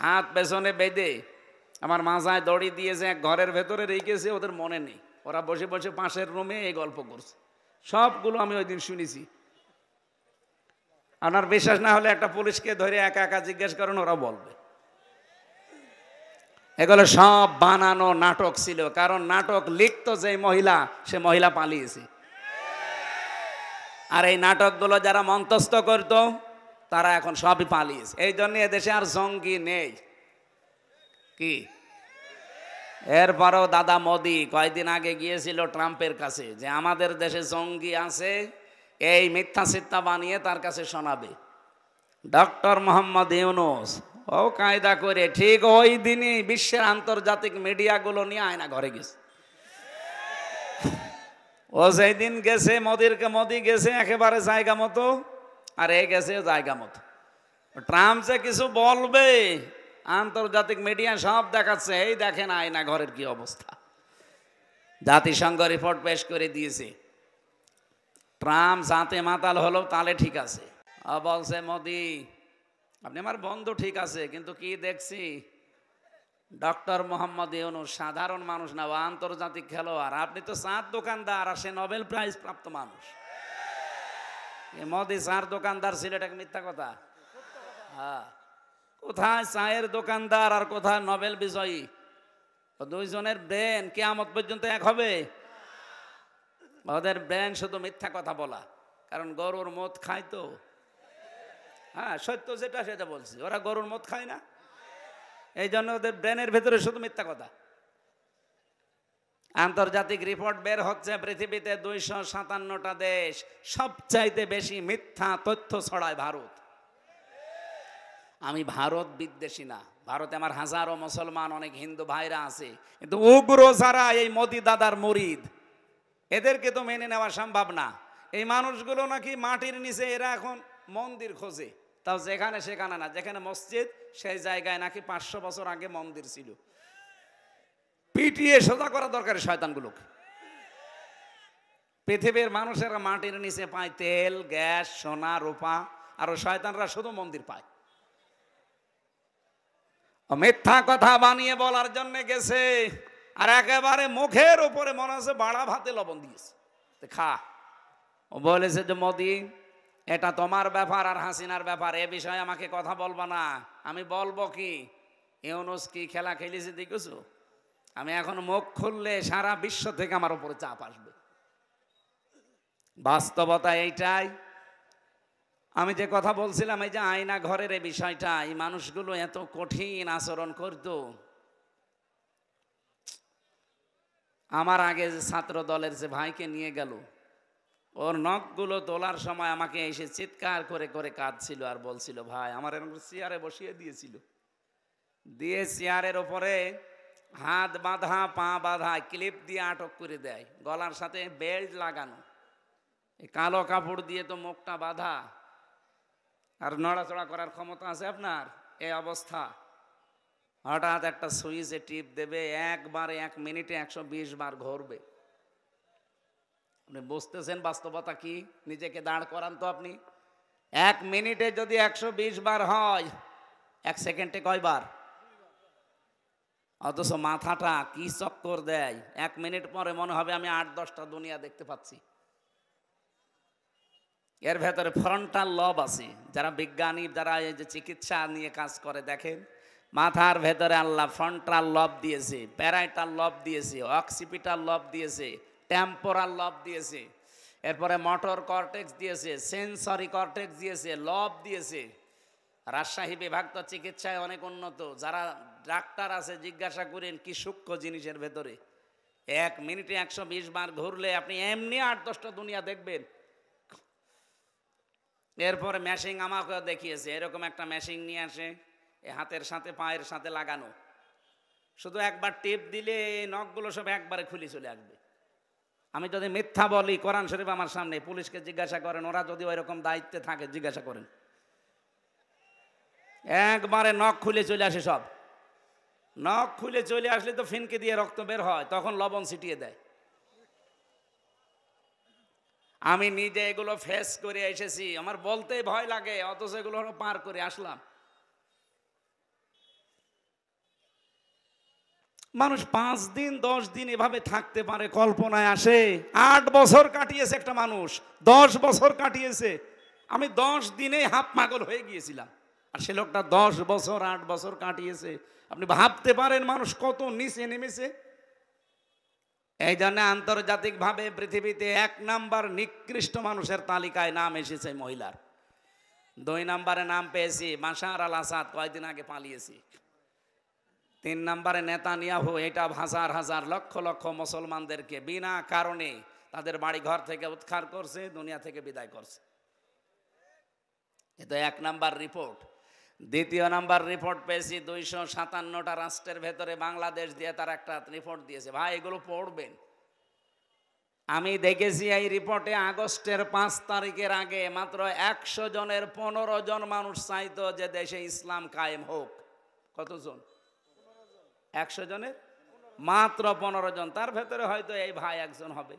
হাত পেছনে বেঁধে, আমার মাথায় দড়ি দিয়েছে, এক ঘরের ভেতরে রেখেছে, ওদের মনে নেই। ওরা বসে বসে পাশের রুমে এই গল্প করছে, সবগুলো আমি ওই দিন শুনেছি। আপনার বিশ্বাস না হলে একটা পুলিশকে ধরে একা একা জিজ্ঞেস করেন, ওরা বলবে। এগুলো সব বানানো নাটক ছিল, কারণ নাটক লিখতো যে মহিলা, সে মহিলা পালিয়েছে। আর এই নাটকগুলো যারা মঞ্চস্থ করত, তারা এখন সবই পালিয়েছে। এই জন্য এদেশে আর জঙ্গি নেই। কি এরপরও দাদা মোদি কয়েকদিন আগে গিয়েছিল ট্রাম্পের কাছে, যে আমাদের দেশে জঙ্গি আছে, এই মিথ্যা সিত্তা বানিয়ে তার কাছে শোনাবে। ডক্টর মোহাম্মদ ইউনূস ও কায়দা করে ঠিক ওই দিনই বিশ্বের আন্তর্জাতিক মিডিয়াগুলো নিয়ে আয়না ঘরে গেছে। ও সেই দিন গেছে, মোদি গেছে একেবারে জায়গা মতো, আর এ গেছে জায়গা মতো। ট্রাম্প যে কিছু বলবে, আন্তর্জাতিক মিডিয়া সব দেখাচ্ছে, এই দেখেন আয়না ঘরের কি অবস্থা। জাতিসংঘ রিপোর্ট পেশ করে দিয়েছে, ট্রাম্প জাতে মাতাল হলো তাহলে ঠিক আছে। বলছে মোদি, আপনি আমার বন্ধু ঠিক আছে, কিন্তু কি দেখছি, ডক্টর মোহাম্মদ ইউনূস সাধারণ মানুষ না, ও আন্তর্জাতিক খেলোয়াড়। আপনি তো চার দোকানদার, আর সে নোবেল প্রাইজ প্রাপ্ত মানুষ। মোদি চার দোকানদার ছিল, এটা মিথ্যা কথা? হ্যাঁ, কোথায় চায়ের দোকানদার আর কোথায় নোবেল বিজয়ী? দুইজনের ব্রেন কিয়ামত পর্যন্ত এক হবে? ওদের ব্রেন শুধু মিথ্যা কথা বলা, কারণ গরুর মদ খায় তো। হ্যাঁ, সত্য যেটা সেটা বলছি, ওরা গরুর মদ খায় না, এই জন্য ওদের ব্রেনের ভেতরে শুধু মিথ্যা কথা। আন্তর্জাতিক রিপোর্ট বের হচ্ছে, পৃথিবীতে 257টা দেশ, সবচাইতে বেশি মিথ্যা তথ্য ছড়ায় ভারত। আমি ভারত বিদ্বেষী না, ভারতে আমার হাজারো মুসলমান, অনেক হিন্দু ভাইরা আছে, কিন্তু উগ্র যারা এই মোদি দাদার মুরিদ, এদেরকে তো মেনে নেওয়া সম্ভব না। এই মানুষগুলো নাকি মাটির নিচে, এরা এখন মন্দির খোঁজে, তাও যেখানে সেখানে না, যেখানে মসজিদ সেই জায়গায় নাকি 500 বছর আগে মন্দির ছিল। পিটিয়ে সোজা করা দরকার শয়তানগুলোকে। পৃথিবীর মানুষেরা মাটির নিচে পায় তেল, গ্যাস, সোনা, রূপা, আর শয়তানরা শুধু মন্দির পায়। মিথ্যা কথা বানিয়ে বলার জন্য গেছে, আর একেবারে মুখের উপরে মনে হচ্ছে বাড়া ভাতে লবণ দিয়েছে, খা। ও বলেছে যে মোদি, এটা তোমার ব্যাপার আর হাসিনার ব্যাপার, এ বিষয়ে আমাকে কথা বলবা না। আমি বলবো কি, ইউনূস কি খেলা খেলেছে দেখেছো? আমি এখন মুখ খুললে সারা বিশ্ব থেকে আমার উপরে চাপ আসবে। বাস্তবতা এইটাই। আমি যে কথা বলছিলাম, এই যে আয়না ঘরের এই বিষয়টা, এই মানুষগুলো এত কঠিন আচরণ করত। আমার আগে যে ছাত্র দলের যে ভাইকে নিয়ে গেল, ওর নখগুলো তোলার সময় আমাকে এসে চিৎকার করে করে কাঁদছিল, আর বলছিল, ভাই আমার এরকম চেয়ারে বসিয়ে দিয়েছিল, দিয়ে চেয়ারের ওপরে হাত বাঁধা, পা বাঁধা, ক্লিপ দিয়ে আটক করে দেয়, গলার সাথে বেল্ট লাগানো, এই কালো কাপড় দিয়ে তো মুখটা বাঁধা, আর নড়াচড়া করার ক্ষমতা আছে আপনার? এই অবস্থা। হঠাৎ একটা সুইচে টিপ দেবে, একবারে 1 মিনিটে 120 বার ঘুরবে। আপনি বুঝতেছেন বাস্তবতা কি? নিজেকে দাঁড় করান তো আপনি। 1 মিনিটে যদি 120 বার হয়, 1 সেকেন্ডে কয়বার? অথচ মাথাটা কি চক্কর দেয়, 1 মিনিট পরে মনে হবে আমি 8-10টা দুনিয়া দেখতে পাচ্ছি। এর ভেতরে ফ্রন্টাল লব আছে। যারা বিজ্ঞানী, যারা এই যে চিকিৎসা নিয়ে কাজ করে, দেখেন মাথার ভেতরে আল্লাহ ফ্রন্টাল লব দিয়েছে, প্যারাইটাল লব দিয়েছে, অক্সিপিটাল লব দিয়েছে, টেম্পোরাল লব দিয়েছে, এরপরে মোটর কর্টেক্স দিয়েছে, সেন্সরি কর্টেক্স দিয়েছে, লব দিয়েছে। রাজশাহী বিভাগ তো চিকিৎসায় অনেক উন্নত। যারা ডাক্তার আছে জিজ্ঞাসা করেন কি সূক্ষ্ম জিনিসের ভেতরে। 1 মিনিটে 120 বার ঘুরলে আপনি এমনি 8-10টা দুনিয়া দেখবেন। এরপরে মেশিন আমাকেও দেখিয়েছে, এরকম একটা মেশিন নিয়ে আসে, এ হাতের সাথে পায়ের সাথে লাগানো, শুধু একবার টিপ দিলে নখগুলো সব একবারে খুলে চলে আসবে। আমি যদি মিথ্যা বলি, কোরআন শরীফ আমার সামনে, পুলিশকে জিজ্ঞাসা করেন, ওরা যদি ওইরকম দায়িত্বে থাকে জিজ্ঞাসা করেন, একবারে নখ খুলে চলে আসে সব। নখ খুলে চলে আসলে তো ফিনকে দিয়ে রক্ত বের হয়, তখন লবণ ছিটিয়ে দেয়। আমি নিজে এগুলো ফেস করে এসেছি, আমার বলতে ভয় লাগে, অথচ এগুলো পার করে আসলাম। মানুষ 5 দিন 10 দিন এভাবে থাকতে পারে, কল্পনায় আসে। 8 বছর কাটিয়েছে একটা মানুষ, 10 বছর কাটিয়েছে। আমি 10 দিনে হাফ পাগল হয়ে গিয়েছিলাম, আর সে লোকটা 10 বছর 8 বছর কাটিয়েছে। আপনি ভাবতে পারেন মানুষ কত নিচে নেমেছে। এই জন্য আন্তর্জাতিকভাবে পৃথিবীতে 1 নাম্বার নিকৃষ্ট মানুষের তালিকায় নাম এসেছে মহিলার। 2 নম্বরে নাম পেয়েছি বাশার আল আসাদ, কয়েকদিন আগে পালিয়েছি। 3 নম্বরে নেতানিয়াহু, এটা হাজার হাজার লক্ষ লক্ষ মুসলমানদেরকে বিনা কারণে তাদের বাড়ি ঘর থেকে উৎখাত করছে, দুনিয়া থেকে বিদায় করছে। এটা 1 নাম্বার রিপোর্ট। 2য় নাম্বার রিপোর্ট পেয়েছি 257টা রাষ্ট্রের ভেতরে বাংলাদেশ দিয়ে তার একটা রিপোর্ট দিয়েছে। ভাই এগুলো পড়বেন। আমি দেখেছি এই রিপোর্টে আগস্টের 5 তারিখের আগে মাত্র 100 জনের 15 জন মানুষ চাইতো যে দেশে ইসলাম কায়েম হোক। কতজন? 100 জনের মাত্র 15 জন। তার ভেতরে হয়তো এই ভাই একজন হবে।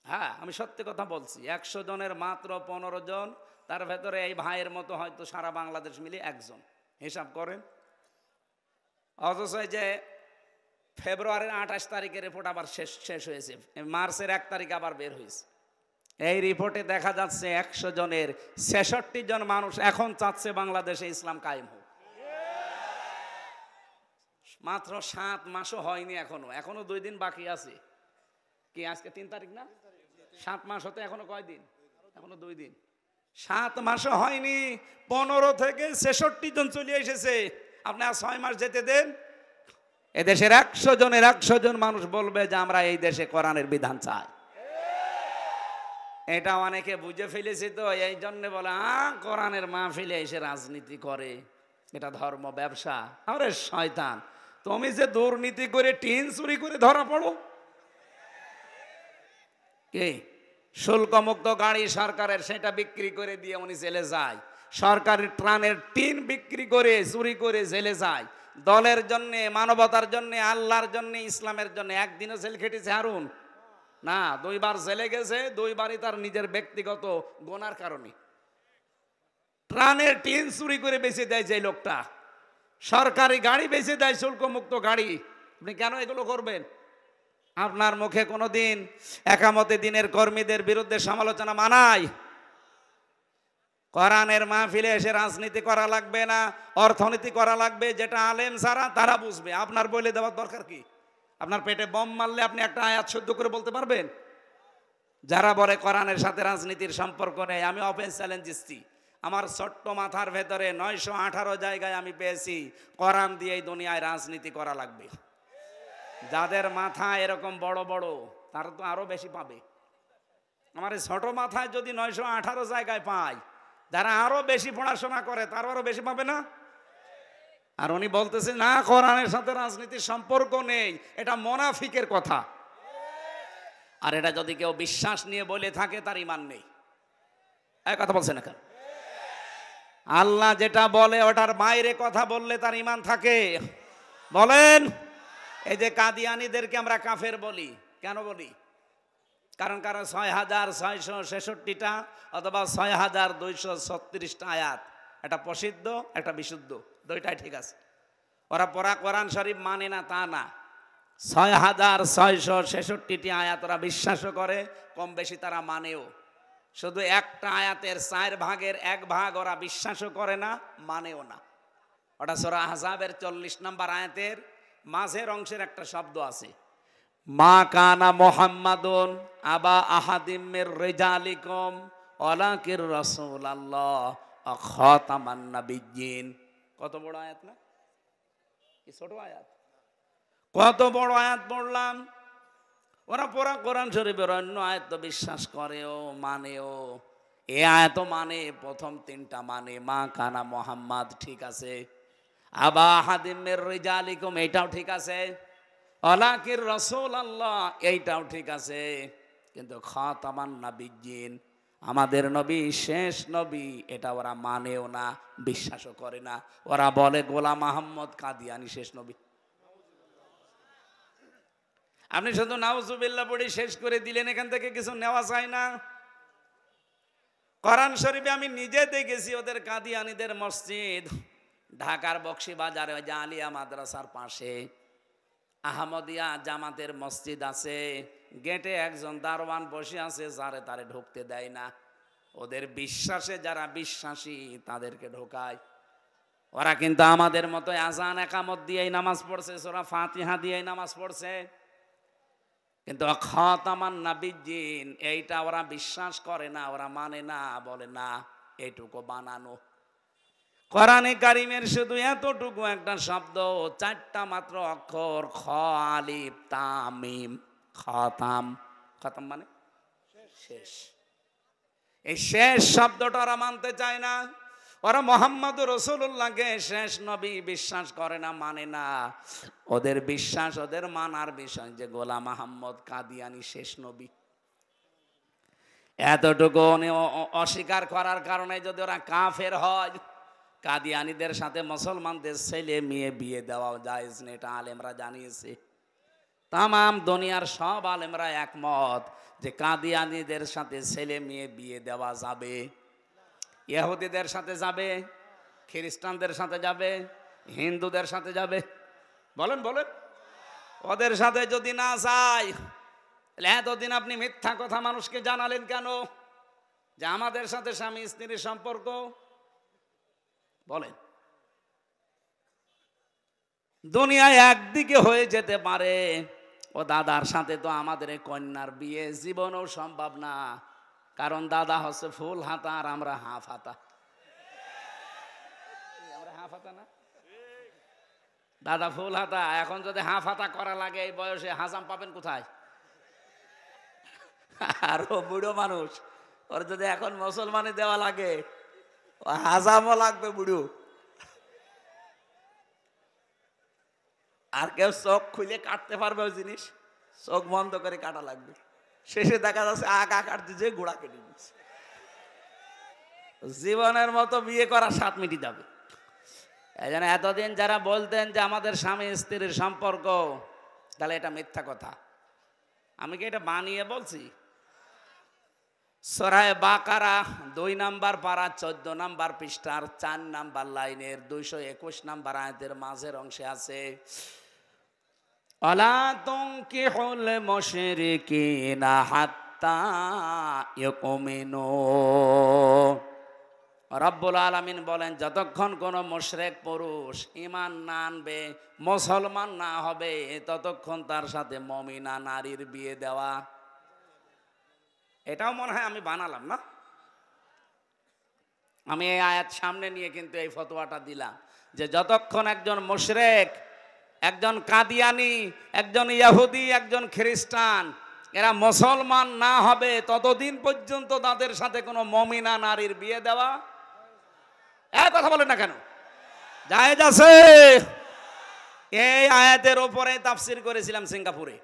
হ্যাঁ, আমি সত্যি কথা বলছি। 100 জনের মাত্র 15 জন, তার ভেতরে এই ভাইয়ের মতো হয়তো সারা বাংলাদেশ মিলে একজন। হিসাব করেন। অথচ যে ফেব্রুয়ারির 28 তারিখের রিপোর্ট আবার শেষ হয়েছে, মার্চের 1 তারিখ আবার বের হয়েছে। এই রিপোর্টে দেখা যাচ্ছে 100 জনের 66 জন মানুষ এখন চাচ্ছে বাংলাদেশে ইসলাম কায়েম হোক। মাত্র 7 মাসও হয়নি, এখনো 2 দিন বাকি আছে। কি আজকে 3 তারিখ না? 7 মাস হতে এখনো কয়দিন? এখনো 2 দিন। 7 মাসও হয়নি, 15 থেকে 66 জন চলে এসেছে। আপনি আর 6 মাস যেতে দেন, এদেশের 100 জনের 100 জন মানুষ বলবে যে আমরা এই দেশে কোরআনের বিধান চাই। এটা অনেকে বুঝে ফেলেছে, তো এই জন্য বলে কোরআনের মাহফিলে এসে রাজনীতি করে, এটা ধর্ম ব্যবসা। আরে শয়তান, তুমি যে দুর্নীতি করে টিন চুরি করে ধরা পড়ো। কে? শুল্কমুক্ত গাড়ি সরকারের, সেটা বিক্রি করে দিয়ে উনি জেলে যায়। সরকারি ট্রানের টিন বিক্রি করে চুরি করে জেলে যায়। দলের জন্য, মানবতার জন্য, আল্লাহর জন্য, ইসলামের জন্য একদিনও জেল খেটেছে হারুন? না, 2 বার জেলে গেছে, 2 বারই তার নিজের ব্যক্তিগত গুনার কারণে। ট্রানের টিন চুরি করে বেচে দেয় যে লোকটা, সরকারি গাড়ি বেচে দেয়, শুল্কমুক্ত গাড়ি। আপনি কেন এগুলো করবেন? আপনার মুখে কোনোদিন একামতে দিনের কর্মীদের বিরুদ্ধে সমালোচনা মানায়? কোরআনের মাহফিলে এসে রাজনীতি করা লাগবে না, অর্থনীতি করা লাগবে, যেটা আলেম ছাড়া তারা বুঝবে। আপনার বলে দেওয়ার দরকার কি? আপনার পেটে বম মারলে আপনি একটা আয়াত শুদ্ধ করে বলতে পারবেন? যারা বলে কোরআনের সাথে রাজনীতির সম্পর্ক নেই, আমি ওপেন চ্যালেঞ্জ দিচ্ছি। আমার ছোট্ট মাথার ভেতরে 918 জায়গায় আমি পেয়েছি কোরআন দিয়ে এই দুনিয়ায় রাজনীতি করা লাগবে। যাদের মাথা এরকম বড় বড় তারা তো আরো বেশি পাবে। আমার এই ছোট মাথায় যদি 918 জায়গায় পাই, যারা আরো বেশি পড়াশোনা করে তারা আরো বেশি পাবে না? আর উনি বলতেছে না কোরআনের সাথে রাজনীতির সম্পর্ক নেই, এটা মুনাফিকের কথা। আর এটা যদি কেউ বিশ্বাস নিয়ে বলে থাকে তার ঈমান নেই। এই কথা বলছেন না কেন? আল্লাহ যেটা বলে ওটার বাইরে কথা বললে তার ঈমান থাকে? বলেন। এই যে কাদিয়ানীদেরকে আমরা কাফের বলি, কেন বলি? কারণ 6666টা অথবা 6236টা আয়াত, একটা প্রসিদ্ধ একটা বিশুদ্ধ, দুইটাই ঠিক আছে। ওরা পড়া কোরআন শরীফ মানে না তা না, 6666টি আয়াত ওরা বিশ্বাসও করে, কম বেশি তারা মানেও। শুধু একটা আয়াতের 4 ভাগের 1 ভাগ ওরা বিশ্বাসও করে না, মানেও না। ওটা সূরা আহজাবের 40 নম্বর আয়াতের মাঝের অংশের একটা শব্দ আছে, মা কানা মুহাম্মাদুন আবা আহাদিম মির রিজালিকুম ওয়ালাকির রাসূলুল্লাহ ওয়া খাতামান নাবিয়্যিন। কত বড় আয়াত না, কি ছোট আয়াত, কত বড় আয়াত পড়লাম। ওরা পুরা কোরআন শরীফের অন্য আয়াত তো বিশ্বাস করেও মানেও, এ আয়াত মানে প্রথম 3টা মানে, মা কানা মুহাম্মাদ ঠিক আছে, আবা আহাদিম মির রিজালিকুম এটাও ঠিক আছে, ওয়ালাকির রাসূলুল্লাহ এইটাও ঠিক আছে, কিন্তু খাতামান নাবিয়্যিন আমাদের নবী শেষ নবী এটা ওরা মানেও না, বিশ্বাসও করে না। ওরা বলে গোলাম আহমদ কাদিয়ানী শেষ নবী। আপনি শুধু নাউজুবিল্লাহ পড়ে শেষ করে দিলেন, এখান থেকে কিছু নেওয়া যায় না। কোরআন শরীফে আমি নিজে দেখেছি ওদের কাদিয়ানীদের মসজিদ ঢাকার বকশীবাজারে ওই যে আলিয়া মাদ্রাসার পাশে আহমদিয়া জামাতের মসজিদ আছে, গেটে একজন দারোয়ান বসে আছে, যারে তারে ঢুকতে দেয় না। ওদের বিশ্বাসে যারা বিশ্বাসী তাদেরকে ঢোকায়। ওরা কিন্তু আমাদের মতো আজান একামত দিয়েই নামাজ পড়ছে, সূরা ফাতিহা দিয়েই নামাজ পড়ছে, কিন্তু খাতামান নাবিয়্যিন এইটা ওরা বিশ্বাস করে না, ওরা মানে না, বলে না এইটুকু বানানো। কোরআনে কারিমের শুধু এতটুকু একটা শব্দ, 4টা মাত্র অক্ষর, খ আলিফ তা মিম, খাতাম। খাতাম মানে শেষ। এই শেষ শব্দটা ওরা মানতে চায় না। ওরা মুহাম্মদুর রাসূলুল্লাহকে শেষ নবী বিশ্বাস করে না, মানে না। ওদের বিশ্বাস, ওদের মানার বিষয় যে গোলাম আহমদ কাদিয়ানী শেষ নবী। এতটুকু অস্বীকার করার কারণে যদি ওরা কাফের হয়, কাদিয়ানীদের সাথে মুসলমানদের ছেলে মেয়ে বিয়ে দেওয়া জায়েজ নেই, এটা আলেমরা জানিয়েছে। তামাম দুনিয়ার সব আলেমরা একমত যে কাদিয়ানীদের সাথে ছেলে মেয়ে বিয়ে দেওয়া যাবে। ইহুদিদের সাথে যাবে, খ্রিস্টানদের সাথে যাবে, হিন্দুদের সাথে যাবে, বলেন বলেন। ওদের সাথে যদি না যায়, তাহলে এতদিন আপনি মিথ্যা কথা মানুষকে জানালেন কেন যে আমাদের সাথে স্বামী স্ত্রীর সম্পর্ক? বলেন। দুনিয়ায় একদিকে হয়ে যেতে পারে, ও দাদার সাথে তো আমাদের এই কন্যার বিয়ে জীবনেও সম্ভব না, কারণ দাদা হচ্ছে ফুল হাতা আর আমরা হাফ হাতা। আমরা হাফ হাতা না, দাদা ফুল হাতা। এখন যদি হাফ হাতা করা লাগে এই বয়সে, হাজাম পাবেন কোথায়? আর ও বুড়ো মানুষ, ওর যদি এখন মুসলমানি দেওয়া লাগে, ও হাজামও লাগবে বুড়ো। আর কেউ চোখ খুলে কাটতে পারবে ওই জিনিস? চোখ বন্ধ করে কাটা লাগবে। শেষে দেখা যাচ্ছে আগা কাটতে যে গোড়া কেটে দিচ্ছে। জীবনের মতো বিয়ে করা 7 মিনিট যাবে। এই জন্য এতদিন যারা বলতেন যে আমাদের স্বামী স্ত্রীর সম্পর্ক, তাহলে এটা মিথ্যা কথা। আমি কি এটা বানিয়ে বলছি? সূরা বাকারা 2 নম্বর পারা 14 নম্বর পৃষ্ঠার 4 নম্বর লাইনের 221 নম্বর আয়াতের মাঝের অংশে আছে, ওয়ালা তুনকিহুল মুশরিকিনা হাত্তা ইয়াকুমিনু। রব্বুল আলামিন বলেন, যতক্ষণ কোন মুশরিক পুরুষ ঈমান না আনবে, মুসলমান না হবে, ততক্ষণ তার সাথে মুমিনা নারীর বিয়ে দেওয়া। এটাও মনে হয় আমি বানালাম না, আমি এই আয়াত সামনে নিয়ে কিন্তু এই ফতোয়াটা দিলাম যে যতক্ষণ একজন মুশরিক, একজন কাদিয়ানী, একজন ইহুদি, একজন খ্রিস্টান এরা মুসলমান না হবে, ততদিন পর্যন্ত তাদের সাথে কোনো মুমিনা নারীর বিয়ে দেওয়া, এক কথা বলেন না কেন, জায়েজ আছে। এই আয়াতের উপরে তাফসীর করেছিলাম সিঙ্গাপুরে,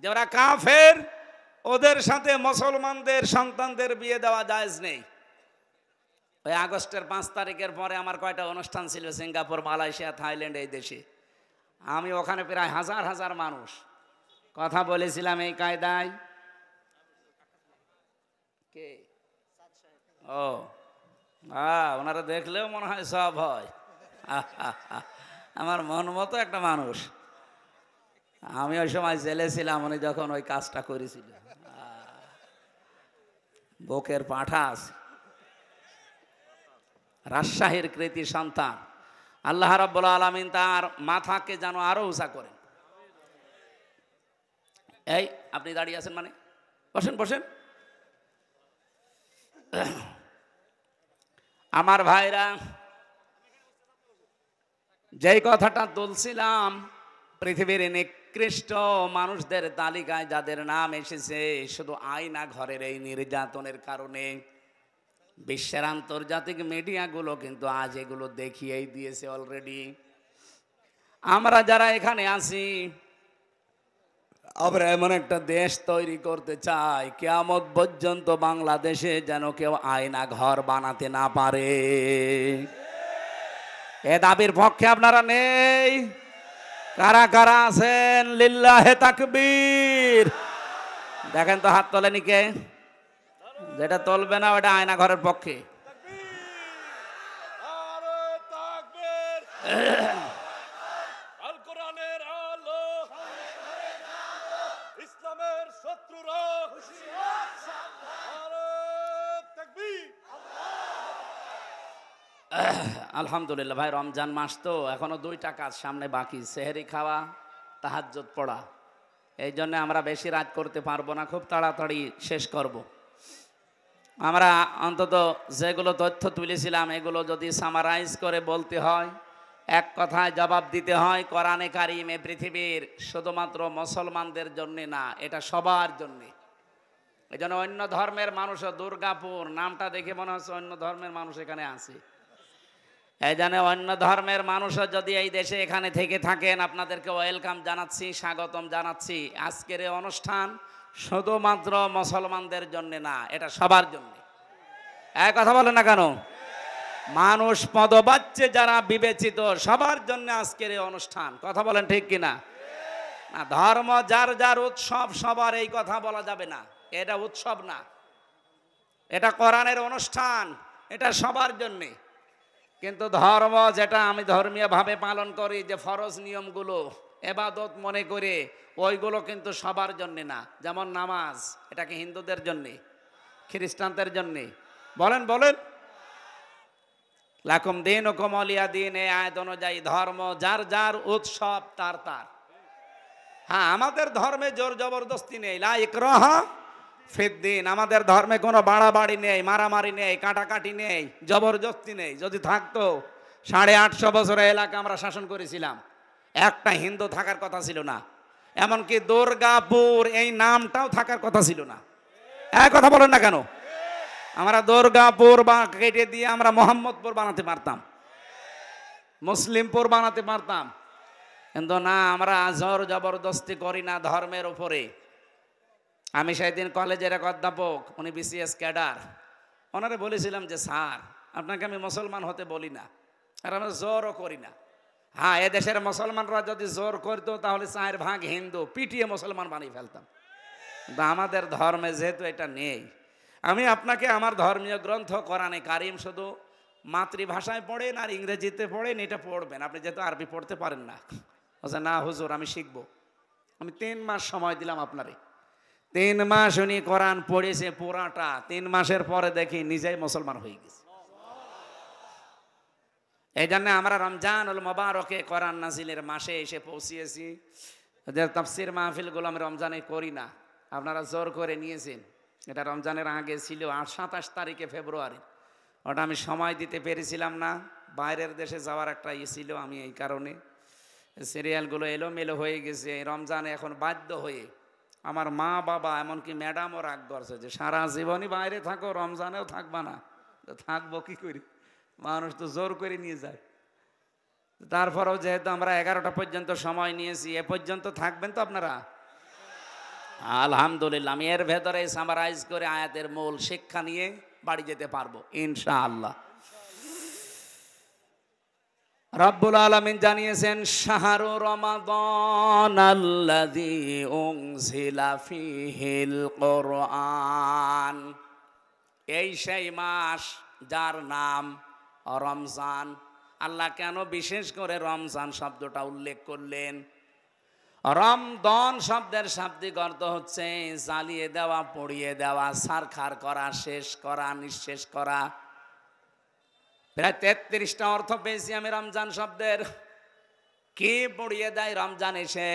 যে ওরা কাফের, ওদের সাথে মুসলমানদের সন্তানদের বিয়ে দেওয়া জায়েজ নেই। ওই আগস্টের 5 তারিখের পরে আমার কয়টা অনুষ্ঠান ছিল সিঙ্গাপুর, মালয়েশিয়া, থাইল্যান্ড, এই দেশে। আমি ওখানে প্রায় হাজার হাজার মানুষ কথা বলেছিলাম এই কায়দায়। কে? ও হ্যাঁ, ওনারা দেখলেও মনে হয় সব হয়। আমার মন মতো একটা মানুষ। আমি ওই সময় জেলে ছিলাম, উনি যখন ওই কাজটা করেছিল। বুকের পাঠা আছে, রাজশাহীর কৃতি সন্তান। আল্লাহ রাব্বুল আলামিন তার মাথাকে যেন আরো উঁচা করেন। এই আপনি দাঁড়িয়ে আছেন মানে, বসেন বসেন। আমার ভাইরা, যেই কথাটা তুলছিলাম, পৃথিবীর নিকৃষ্ট মানুষদের তালিকায় যাদের নাম এসেছে শুধু আয়না ঘরের এই নির্যাতনের কারণে, বিশ্বের আন্তর্জাতিক মিডিয়াগুলো কিন্তু আজ এগুলো দেখিয়েই দিয়েছে অলরেডি। আমরা যারা এখানে আছি, আমরা এমন একটা দেশ তৈরি করতে চাই কিয়ামত পর্যন্ত বাংলাদেশে যেন কেউ আয়না ঘর বানাতে না পারে। এ দাবির পক্ষে আপনারা নেই? কারা কারা আছেন? লিল্লাহে তাকবীর। দেখেন তো হাত তোলেনি কে? যেটা তুলবে না ওটা আয়না ঘরের পক্ষে। আলহামদুলিল্লাহ ভাই, রমজান মাস তো এখনো 2টা কাজ সামনে বাকি, সেহরি খাওয়া, তাহাজ্জুদ পড়া। এই জন্য আমরা বেশি রাত করতে পারবো না, খুব তাড়াতাড়ি শেষ করব। আমরা অন্তত যেগুলো তথ্য তুলেছিলাম এগুলো যদি সামারাইজ করে বলতে হয়, এক কথায় জবাব দিতে হয়, কোরআনে কারিমে পৃথিবীর শুধুমাত্র মুসলমানদের জন্য না, এটা সবার জন্যে। এই জন্য অন্য ধর্মের মানুষও, দুর্গাপুর নামটা দেখে মনে হচ্ছে অন্য ধর্মের মানুষ এখানে আছে। এই জন্য অন্য ধর্মের মানুষও যদি এই দেশে এখানে থেকে থাকেন, আপনাদেরকে ওয়েলকাম জানাচ্ছি, স্বাগতম জানাচ্ছি। আজকের এই অনুষ্ঠান শুধুমাত্র মুসলমানদের জন্য না, এটা সবার জন্য। এক কথা বলে না কেন? মানুষ পদবাচ্যে যারা বিবেচিত, সবার জন্য আজকের এই অনুষ্ঠান। কথা বলেন ঠিক কিনা? না, ধর্ম যার যার উৎসব, সবার এই কথা বলা যাবে না। এটা উৎসব না, এটা কোরআনের অনুষ্ঠান, এটা সবার জন্যে। কিন্তু ধর্ম যেটা আমি ধর্মীয় ভাবে পালন করি, যে ফরজ নিয়মগুলো এবাদত মনে করে, ওইগুলো কিন্তু সবার জন্য না। যেমন নামাজ, এটা কি হিন্দুদের জন্যে, খ্রিস্টানদের জন্যে? বলেন বলেন। লাকুম দীনুকুম ওয়ালিয়া দীন, এই আয়াত অনুযায়ী ধর্ম যার যার, উৎসব তার তার। হ্যাঁ, আমাদের ধর্মে জোর জবরদস্তি নেই, লা ইকরাহা ফিদ্দিন। আমাদের ধর্মে কোনো বাড়াবাড়ি নেই, মারামারি নেই, কাটাকাটি নেই, জবরদস্তি নেই। যদি থাকতো 850 বছর এলাকা আমরা শাসন করেছিলাম, একটা হিন্দু থাকার কথা ছিল না। এমনকি দুর্গাপুর এই নামটাও থাকার কথা ছিল না। এক কথা বলেন না কেন? আমরা দুর্গাপুর বা কেটে দিয়ে আমরা মোহাম্মদপুর বানাতে পারতাম, মুসলিমপুর বানাতে পারতাম। কিন্তু না, আমরা জোর জবরদস্তি করি না ধর্মের উপরে। আমি সেদিন কলেজের এক অধ্যাপক, উনি বিসিএস ক্যাডার, ওনারে বলেছিলাম যে স্যার, আপনাকে আমি মুসলমান হতে বলি না, আর আমরা জোরও করি না। হ্যাঁ, এদেশের মুসলমানরা যদি জোর করতো তাহলে 4 ভাগ হিন্দু পিটিয়ে মুসলমান বানিয়ে ফেলতাম। কিন্তু আমাদের ধর্মে যেহেতু এটা নেই, আমি আপনাকে আমার ধর্মীয় গ্রন্থ কোরআনে কারিম শুধু মাতৃভাষায় পড়েন আর ইংরেজিতে পড়েন, এটা পড়বেন। আপনি যেহেতু আরবি পড়তে পারেন না, বলছে না হুজুর আমি শিখবো। আমি 3 মাস সময় দিলাম আপনারে। 3 মাস উনি কোরআন পড়েছে পুরাটা। 3 মাসের পরে দেখি নিজেই মুসলমান হয়ে গেছে। এই জন্য আমরা রমজানুল মুবারকে, কোরআন নাজিলের মাসে এসে পৌঁছিয়েছি। তাফসীর মাহফিলগুলো আমি রমজানে করি না, আপনারা জোর করে নিয়েছেন। এটা রমজানের আগে ছিল 27 তারিখে ফেব্রুয়ারি, ওটা আমি সময় দিতে পেরেছিলাম না, বাইরের দেশে যাওয়ার একটা ছিল। আমি এই কারণে সিরিয়ালগুলো এলোমেলো হয়ে গেছে। রমজানে এখন বাধ্য হয়ে আমার মা বাবা, এমনকি ম্যাডামও রাগ করছে যে সারা জীবনই বাইরে থাকো, রমজানেও থাকবা না। থাকবো কি করি, মানুষ তো জোর করে নিয়ে যায়। তারপরেও যেহেতু আমরা 11টা পর্যন্ত সময় নিয়েছি, এ পর্যন্ত থাকবেন তো আপনারা? আলহামদুলিল্লাহ। আমি এর ভেতরে সামারাইজ করে আয়াতের মূল শিক্ষা নিয়ে বাড়ি যেতে পারবো ইনশাআল্লাহ। রব্বুল আলামিন জানিয়েছেন, শাহরু রমাদান আল্লাযী উনজিলা ফীহিল কুরআন। এই সেই মাস যার নাম রমজান। আল্লাহ কেন বিশেষ করে রমজান শব্দটা উল্লেখ করলেন? রমদন শব্দের শাব্দিক অর্থ হচ্ছে জ্বালিয়ে দেওয়া, পুড়িয়ে দেওয়া, ছারখার করা, শেষ করা, নিঃশেষ করা। প্রায় 33টা অর্থ পেয়েছি আমি রমজান শব্দের। কি পুড়িয়ে দেয় রমজান এসে?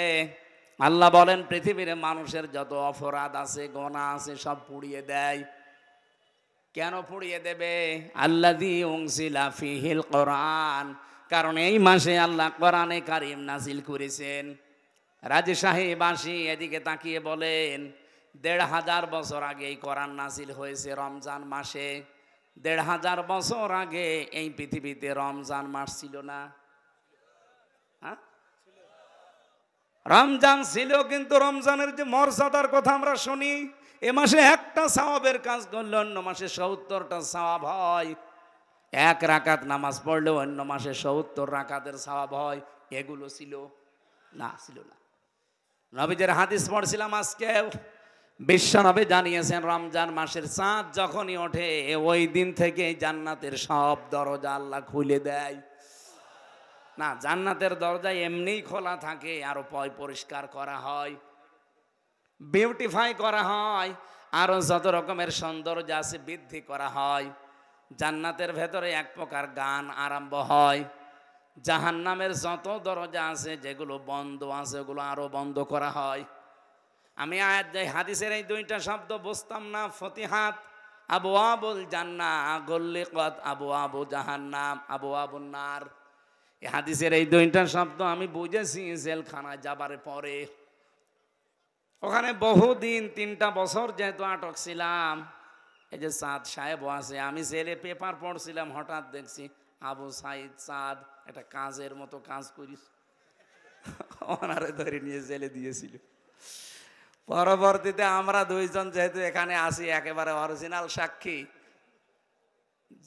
আল্লাহ বলেন পৃথিবীর মানুষের যত অপরাধ আছে, গোনা আছে, সব পুড়িয়ে দেয়। কেন পুড়িয়ে দেবে? আল্লাযী উনজিলা ফীহিল কোরআন, কারণ এই মাসে আল্লাহ কোরআনে কারীম নাজিল করেছেন। রাজে সাহেব আসি এদিকে তাকিয়ে বলেন ১৫০০ বছর আগে এই কোরআন নাজিল হয়েছে রমজান মাসে। ১৫০০ বছর আগে এই পৃথিবীতে রমজান মাস ছিল না। হ্যাঁ, রমজান ছিল, কিন্তু রমজানের যে মর্যাদার কথা আমরা শুনি, এ মাসে একটা সওয়াবের কাজ করলে অন্য মাসে ৭০টা সওয়াব হয়। এক রাকাত নামাজ পড়লেও অন্য মাসে ৭০ রাকাতের সওয়াব হয়। এগুলো ছিল না, ছিল না। নবীদের হাদিস পড়ছিলাম আজকে, বিশ্ব নবী জানিয়েছেন রমজান মাসের চাঁদ যখনই ওঠে ওই দিন থেকে জান্নাতের সব দরজা আল্লাহ খুলে দেয়। না, জান্নাতের দরজা এমনিই খোলা থাকে, আরো পরিষ্কার করা হয়, বিউটিফাই করা হয়, আরো যত রকমের সৌন্দর্য আছে বৃদ্ধি করা হয়। জান্নাতের ভেতরে এক প্রকার গান আরম্ভ হয়। জাহান্নামের যত দরজা আছে যেগুলো বন্ধ আছে ওগুলো আরো বন্ধ করা হয়। আমি হাদিসের এই দুইটা শব্দ বুঝতাম না। ফতিহাত আবওয়াবুল জান্নাহ, গুল্লিকাত আবওয়াবু জাহান্নাম, আবওয়াবুন নার। এই হাদিসের এই দুইটা শব্দ আমি বুঝেছি জেলখানায় যাবার পরে। ওখানে বহুদিন 3টা বছর যেহেতু আটক ছিলাম, এই যে সাদ সাহেব আছে, আমি জেলে পেপার পড়ছিলাম, হঠাৎ দেখছি আবু সাইদ সাদ একটা কাজের মতো কাজ করিস, ওনারে ধরে নিয়ে জেলে দিয়েছিল। পরবর্তীতে আমরা দুইজন যেহেতু এখানে আসি, একেবারে অরিজিনাল সাক্ষী।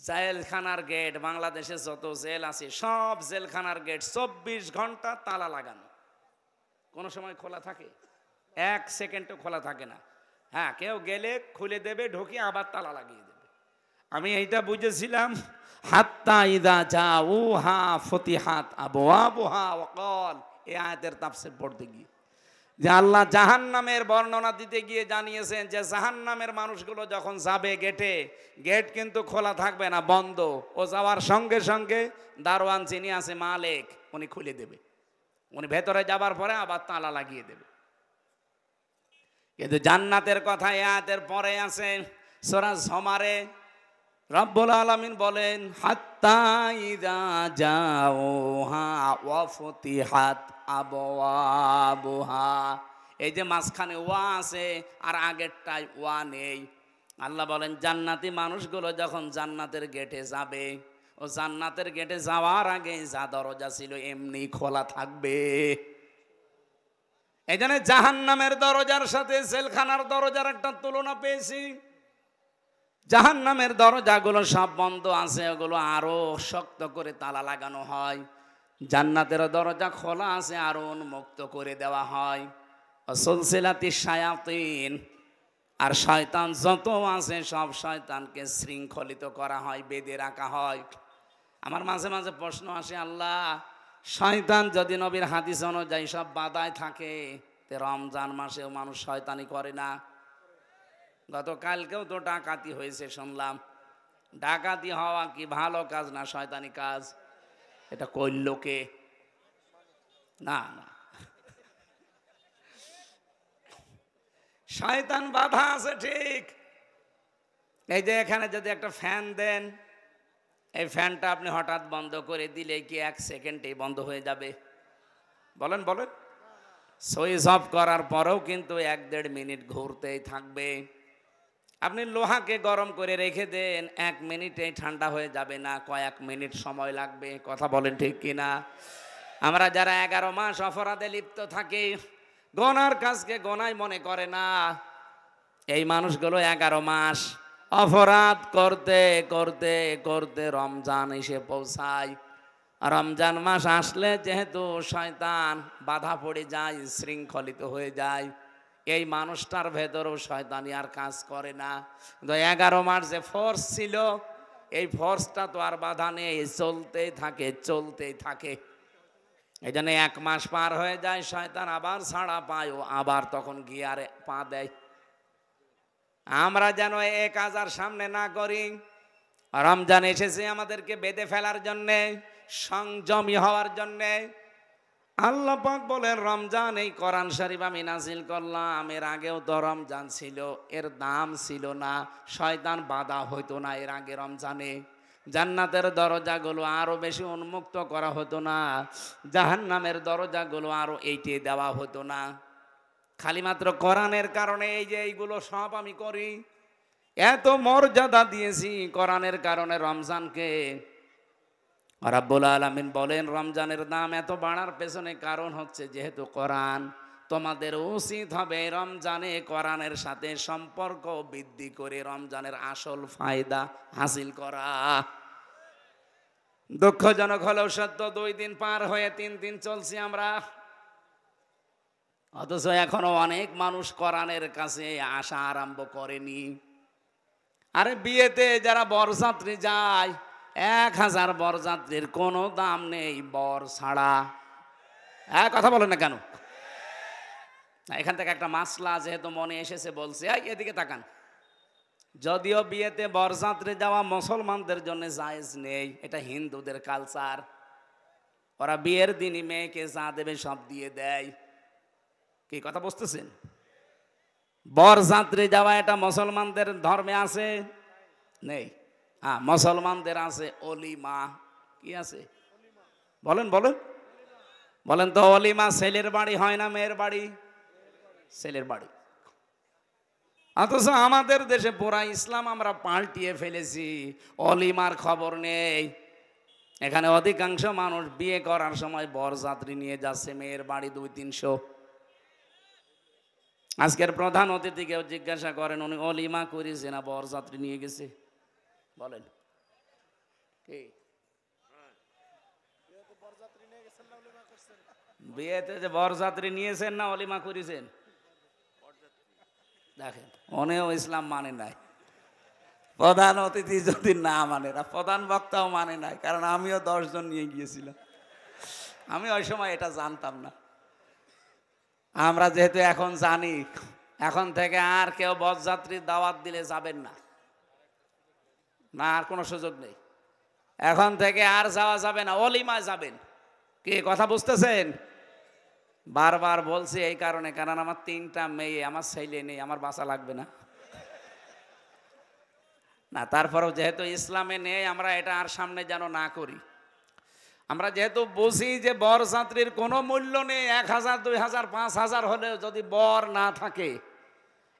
জেলখানার গেট, বাংলাদেশে যত জেল আছে সব জেলখানার গেট 24 ঘন্টা তালা লাগানো, কোনো সময় খোলা থাকে? 1 সেকেন্ডও খোলা থাকে না। হ্যাঁ, কেউ গেলে খুলে দেবে, ঢুকিয়ে আবার তালা লাগিয়ে দেবে। আমি এইটা বুঝেছিলাম হাত্তা ইদা জাউহা ফতিহাত আবওয়াবুহা ওয়া ক্বাল, এই আয়াতের তাফসীর পড়তে গিয়ে যে আল্লাহ জাহান্নামের বর্ণনা দিতে গিয়ে জানিয়েছেন যে জাহান্নামের মানুষগুলো যখন যাবে গেটে, গেট কিন্তু খোলা থাকবে না, বন্ধ। ও যাওয়ার সঙ্গে সঙ্গে দারোয়ান যিনি আছে মালিক, উনি খুলে দেবে। উনি ভেতরে যাবার পরে আবার তালা লাগিয়ে দেবে। কিন্তু জান্নাতের কথা এই আয়াতের পরে আছে সূরা যুমারে। রব্বুল আলামিন বলেন হাত্তা ইযা জাউহা ওয়া ফুতিহাত আবওয়াবুহা। এই যে মাঝখানে ওয়া আছে আর আগেরটায় ওয়া নেই। আল্লাহ বলেন জান্নাতি মানুষগুলো যখন জান্নাতের গেটে যাবে, ও জান্নাতের গেটে যাওয়ার আগে যা দরজা ছিল এমনি খোলা থাকবে। এই জন্য জাহান্নামের দরজার সাথে জেলখানার দরজার একটা তুলনা পেয়েছি। জাহান্নামের দরজাগুলো সব বন্ধ আছে, ওগুলো আরো শক্ত করে তালা লাগানো হয়। জান্নাতের দরজা খোলা আছে, আরো উন্মুক্ত করে দেওয়া হয়। সুলসিলাতিশ শায়াতিন, আর শয়তান যত আছে সব শয়তানকে শৃঙ্খলিত করা হয়, বেঁধে রাখা হয়। আমার মাঝে মাঝে প্রশ্ন আসে, আল্লাহ শয়তান যদি নবীর হাদিস অনুযায়ী সব বাধায় থাকে, তে রমজান মাসেও মানুষ শয়তানি করে না? গতকালকেও তো ডাকাতি হয়েছে শুনলাম। ডাকাতি হওয়া কি ভালো কাজ না শয়তানি কাজ? এটা করল কে? না না, শয়তান বাধা আছে ঠিক। এই যে এখানে যদি একটা ফ্যান দেন, এই ফ্যানটা আপনি হঠাৎ বন্ধ করে দিলে কি 1 সেকেন্ডেই বন্ধ হয়ে যাবে? বলেন বলেন। সুইচ অফ করার পরেও কিন্তু 1-1.5 মিনিট ঘুরতেই থাকবে। আপনি লোহাকে গরম করে রেখে দেন, 1 মিনিটেই ঠান্ডা হয়ে যাবে না, কয়েক মিনিট সময় লাগবে। কথা বলেন ঠিক কিনা? আমরা যারা 11 মাস অপরাধে লিপ্ত থাকি, গোনার কাজকে গোনাই মনে করে না, এই মানুষগুলো 11 মাস অপরাধ করতে করতে করতে রমজান এসে পৌঁছায়। রমজান মাস আসলে যেহেতু শয়তান বাধা পড়ে যায়, শৃঙ্খলিত হয়ে যায়, এই মানুষটার ভেতরেও শয়তানি আর কাজ করে না। কিন্তু 11 মাস যে ফোর্স ছিল, এই ফোর্সটা তো আর বাধা নেই, চলতেই থাকে চলতেই থাকে। এই জন্য 1 মাস পার হয়ে যায়, শয়তান আবার ছাড়া পায়, ও আবার তখন গিয়ে আর পা দেয়। আমরা যেন এ কাজ আর সামনে না করি। রমজান এসেছে আমাদেরকে বেঁধে ফেলার জন্যে, সংযমী হওয়ার জন্যে। আল্লাহ পাক বলেন, রমজান এই কোরআন শরীফ আমি নাজিল করলাম, এর আগেও তো রমজান ছিল, এর দাম ছিল না, শয়তান বাধা হইতো না এর আগে রমজানে। জান্নাতের দরজাগুলো আরো বেশি উন্মুক্ত করা হতো না, জাহান্নামের দরজাগুলো আরো এইটে দেওয়া হতো না। খালি মাত্র কোরআনের কারণে এই যে এইগুলো সব আমি করি, এত মর্যাদা দিয়েছি কোরআনের কারণে রমজানকে। রাব্বুল আলামিন বলেন, রমজানের দাম এত বাড়ার পেছনে কারণ হচ্ছে যেহেতু কোরআন, তোমাদের উচিত হবে রমজানে কোরআনের সাথে সম্পর্ক বৃদ্ধি করে রমজানের আসল ফায়দা হাসিল করা। দুঃখজনক হলেও সত্য, 2 দিন পার হয়ে 3 দিন চলছি আমরা, অথচ এখনো অনেক মানুষ কোরআনের কাছে আসা আরম্ভ করেনি। আরে বিয়েতে যারা বরযাত্রী যায়, 1000 বরযাত্রীর কোনো দাম নেই বর ছাড়া। কথা বলেন না কেন? এখান থেকে একটা মাসলা যেহেতু মনে এসেছে বলছে, এদিকে তাকান। যদিও বিয়েতে বরযাত্রী যাওয়া মুসলমানদের জন্য জায়েজ নেই, এটা হিন্দুদের কালচার। ওরা বিয়ের দিনই মেয়েকে যা দেবে সব দিয়ে দেয়। কি কথা বুঝতেছেন? বরযাত্রী যাওয়া এটা মুসলমানদের ধর্মে আছে? নেই। মুসলমানদের আছে অলিমা। কি আছে? বলেন বলেন বলেন তো, অলিমা ছেলের বাড়ি হয় না মেয়ের বাড়ি? ছেলের বাড়ি। অথচ আমাদের দেশে পুরা ইসলাম আমরা পাল্টিয়ে ফেলেছি, অলিমার খবর নেই। এখানে অধিকাংশ মানুষ বিয়ে করার সময় বরযাত্রী নিয়ে যাচ্ছে মেয়ের বাড়ি 200-300। আজকের প্রধান অতিথিকেও জিজ্ঞাসা করেন, উনি অলিমা করেছে না বরযাত্রী নিয়ে গেছে? বলেন কি? বিয়েতে যে বরযাত্রী নিয়েছেন না অলিমা করেছেন? দেখেন, উনিও ইসলাম মানে নাই। প্রধান অতিথি যদি না মানে না, প্রধান বক্তাও মানে নাই, কারণ আমিও 10 জন নিয়ে গিয়েছিলাম। আমি ওই সময় এটা জানতাম না। আমরা যেহেতু এখন জানি, এখন থেকে আর কেউ বরযাত্রীর দাওয়াত দিলে যাবেন না, না আর কোনো সুযোগ নেই। এখন থেকে আর যাওয়া যাবে না, অলিমায় যাবেন। কি কথা বুঝতেছেন? বারবার বলছি এই কারণে, কারণ আমার 3টা মেয়ে, আমার ছেলে নেই, আমার বাঁচা লাগবে না। না তারপরেও যেহেতু ইসলামে নেই, আমরা এটা আর সামনে যেন না করি। আমরা যেহেতু বুঝি যে বরযাত্রীর কোনো মূল্য নেই, 1000, 2000, 5000 হলেও যদি বর না থাকে,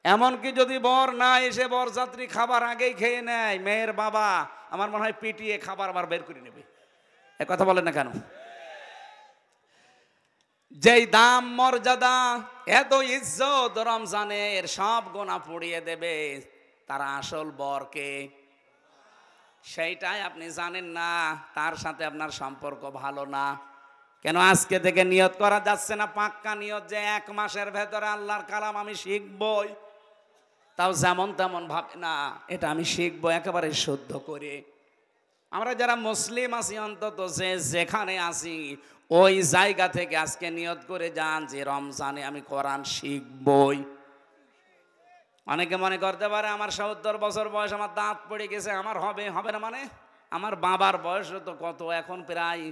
এমনকি যদি বর না এসে বরযাত্রী খাবার আগেই খেয়ে নেয়, মেয়ের বাবা আমার মনে হয় পিটিয়ে খাবার আবার বের করে নেবে। এ কথা বলেন না কেন? যেই দাম মর্যাদা, এত ইজ্জত রমজানের সব গোনা পুড়িয়ে দেবে, তারা আসল বরকে, সেইটাই আপনি জানেন না, তার সাথে আপনার সম্পর্ক ভালো না। কেন আজকে থেকে নিয়ত করা যাচ্ছে না, পাক্কা নিয়ত, যে 1 মাসের ভেতরে আল্লাহর কালাম আমি শিখবই, তাও যেমন তেমন ভাবে না, এটা আমি শিখবো একেবারে শুদ্ধ করে। আমরা যারা মুসলিম আছি, অন্তত যেখানে আছি ওই জায়গা থেকে আজকে নিয়ত করে যান যে রমজানে আমি কোরআন শিখবই। অনেকে মনে করতে পারে আমার 70 বছর বয়স, আমার দাঁত পড়ে গেছে, আমার হবে হবে না। মানে আমার বাবার বয়স তো কত, এখন প্রায়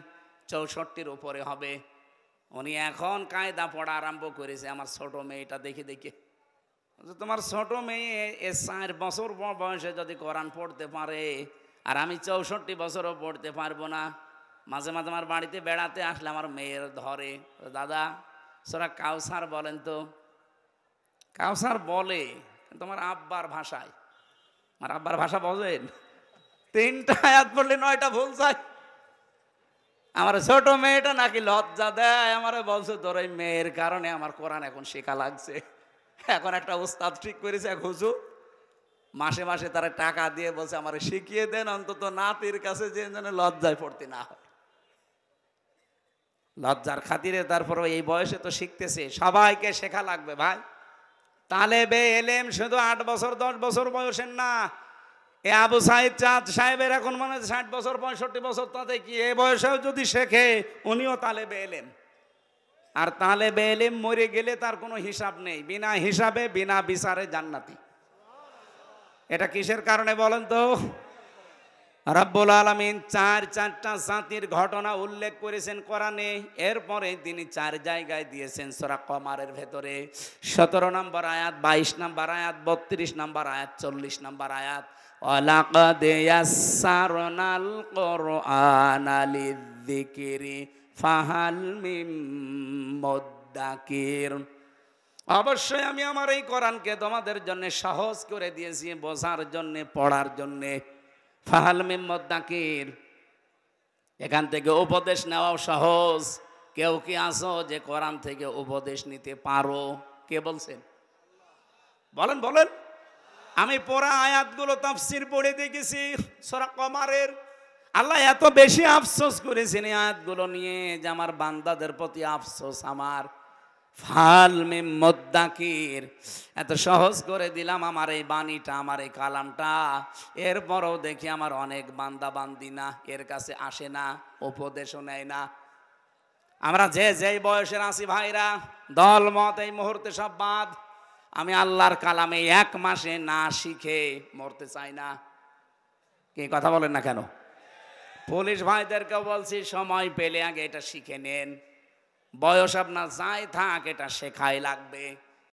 64-র উপরে হবে। উনি এখন কায়দা পড়া আরম্ভ করেছে আমার ছোট মেয়েটা দেখে দেখে। তোমার ছোট মেয়ে 4 বছর বয়সে যদি কোরআন পড়তে পারে, আর আমি 64 বছরও পড়তে পারবো না। মাঝে মাঝে আমার বাড়িতে বেড়াতে আসলে আমার মেয়ের ধরে, দাদা সূরা কাউসার বলেন তো। কাউসার বলে তোমার আব্বার ভাষায়। আমার আব্বার ভাষা বোঝেন? 3টা আয়াত পড়লে 9টা ভুল যায়। আমার ছোট মেয়েটা নাকি লজ্জা দেয়, আমার বলছে তোর এই মেয়ের কারণে আমার কোরআন এখন শেখা লাগছে। এখন একটা উস্তাদ ঠিক করেছে, এক হুজুর, মাসে মাসে তারা টাকা দিয়ে বলছে আমার শিখিয়ে দেন, অন্তত নাতির কাছে যে যেন লজ্জায় পড়তে না হয়। লজ্জার খাতিরে তারপরে এই বয়সে তো শিখতেছে, সবাইকে শেখা লাগবে ভাই। তালেবে এলেম শুধু 8 বছর 10 বছর বয়সের না। এ আবু সাইদ চাঁদ সাহেবের এখন মনে হয় 60 বছর 65 বছর, তাতে কি এ বয়সেও যদি শেখে উনিও তালেবে এলেম। আর তালেবে ইলম মরে গেলে তার কোনো হিসাব নেই, বিনা হিসাবে বিনা বিচারে জান্নাতি। এটা কিসের কারণে বলেন তো? রব্বুল আলামিন চারটা জাতির ঘটনা উল্লেখ করেছেন কোরআনে, এরপরে তিনি 4 জায়গায় দিয়েছেন সূরা কমারের ভেতরে। 17 নম্বর আয়াত, 22 নম্বর আয়াত, 32 নম্বর আয়াত, 40 নম্বর আয়াত। ওয়ালাকাদ ইয়াসসারনাল কুরআনা লিযিকরি ফাহাল মিন মুদ্দাকির। অবশ্যই আমি আমার এই কোরআনকে তোমাদের জন্য সহজ করে দিয়েছি, বোঝার জন্য, পড়ার জন্য। ফাহাল মিন মুদ্দাকির, এখান থেকে উপদেশ নেওয়াও সহজ। কেউ কি আছো যে কোরআন থেকে উপদেশ নিতে পারো? কে বলছেন? বলেন বলেন। আমি পুরা আয়াতগুলো তাফসীর পড়ে দেখেছি সূরা কমারের। আল্লাহ এত বেশি আফসোস করেছেন এই আয়াতগুলো নিয়ে যে আমার বান্দাদের প্রতি আফসোস আমার। ফাল মিন মুদ্দাকির, এত সহজ করে দিলাম আমার এই বাণীটা, আমার এই কালামটা, এরপরও দেখি আমার অনেক বান্দা বান্দি না, এর কাছে আসে না, উপদেশও নেয় না। আমরা যে যেই বয়সের আছি ভাইরা, দল মত এই মুহূর্তে সব বাদ। আমি আল্লাহর কালামে 1 মাসে না শিখে মরতে চাই না। কি কথা বলেন না কেন? পুলিশ ভাইদেরকেও বলছি, সময় পেলে আগে এটা শিখে নেন। বয়স আপনার যাই থাক, এটা শেখাই লাগবে।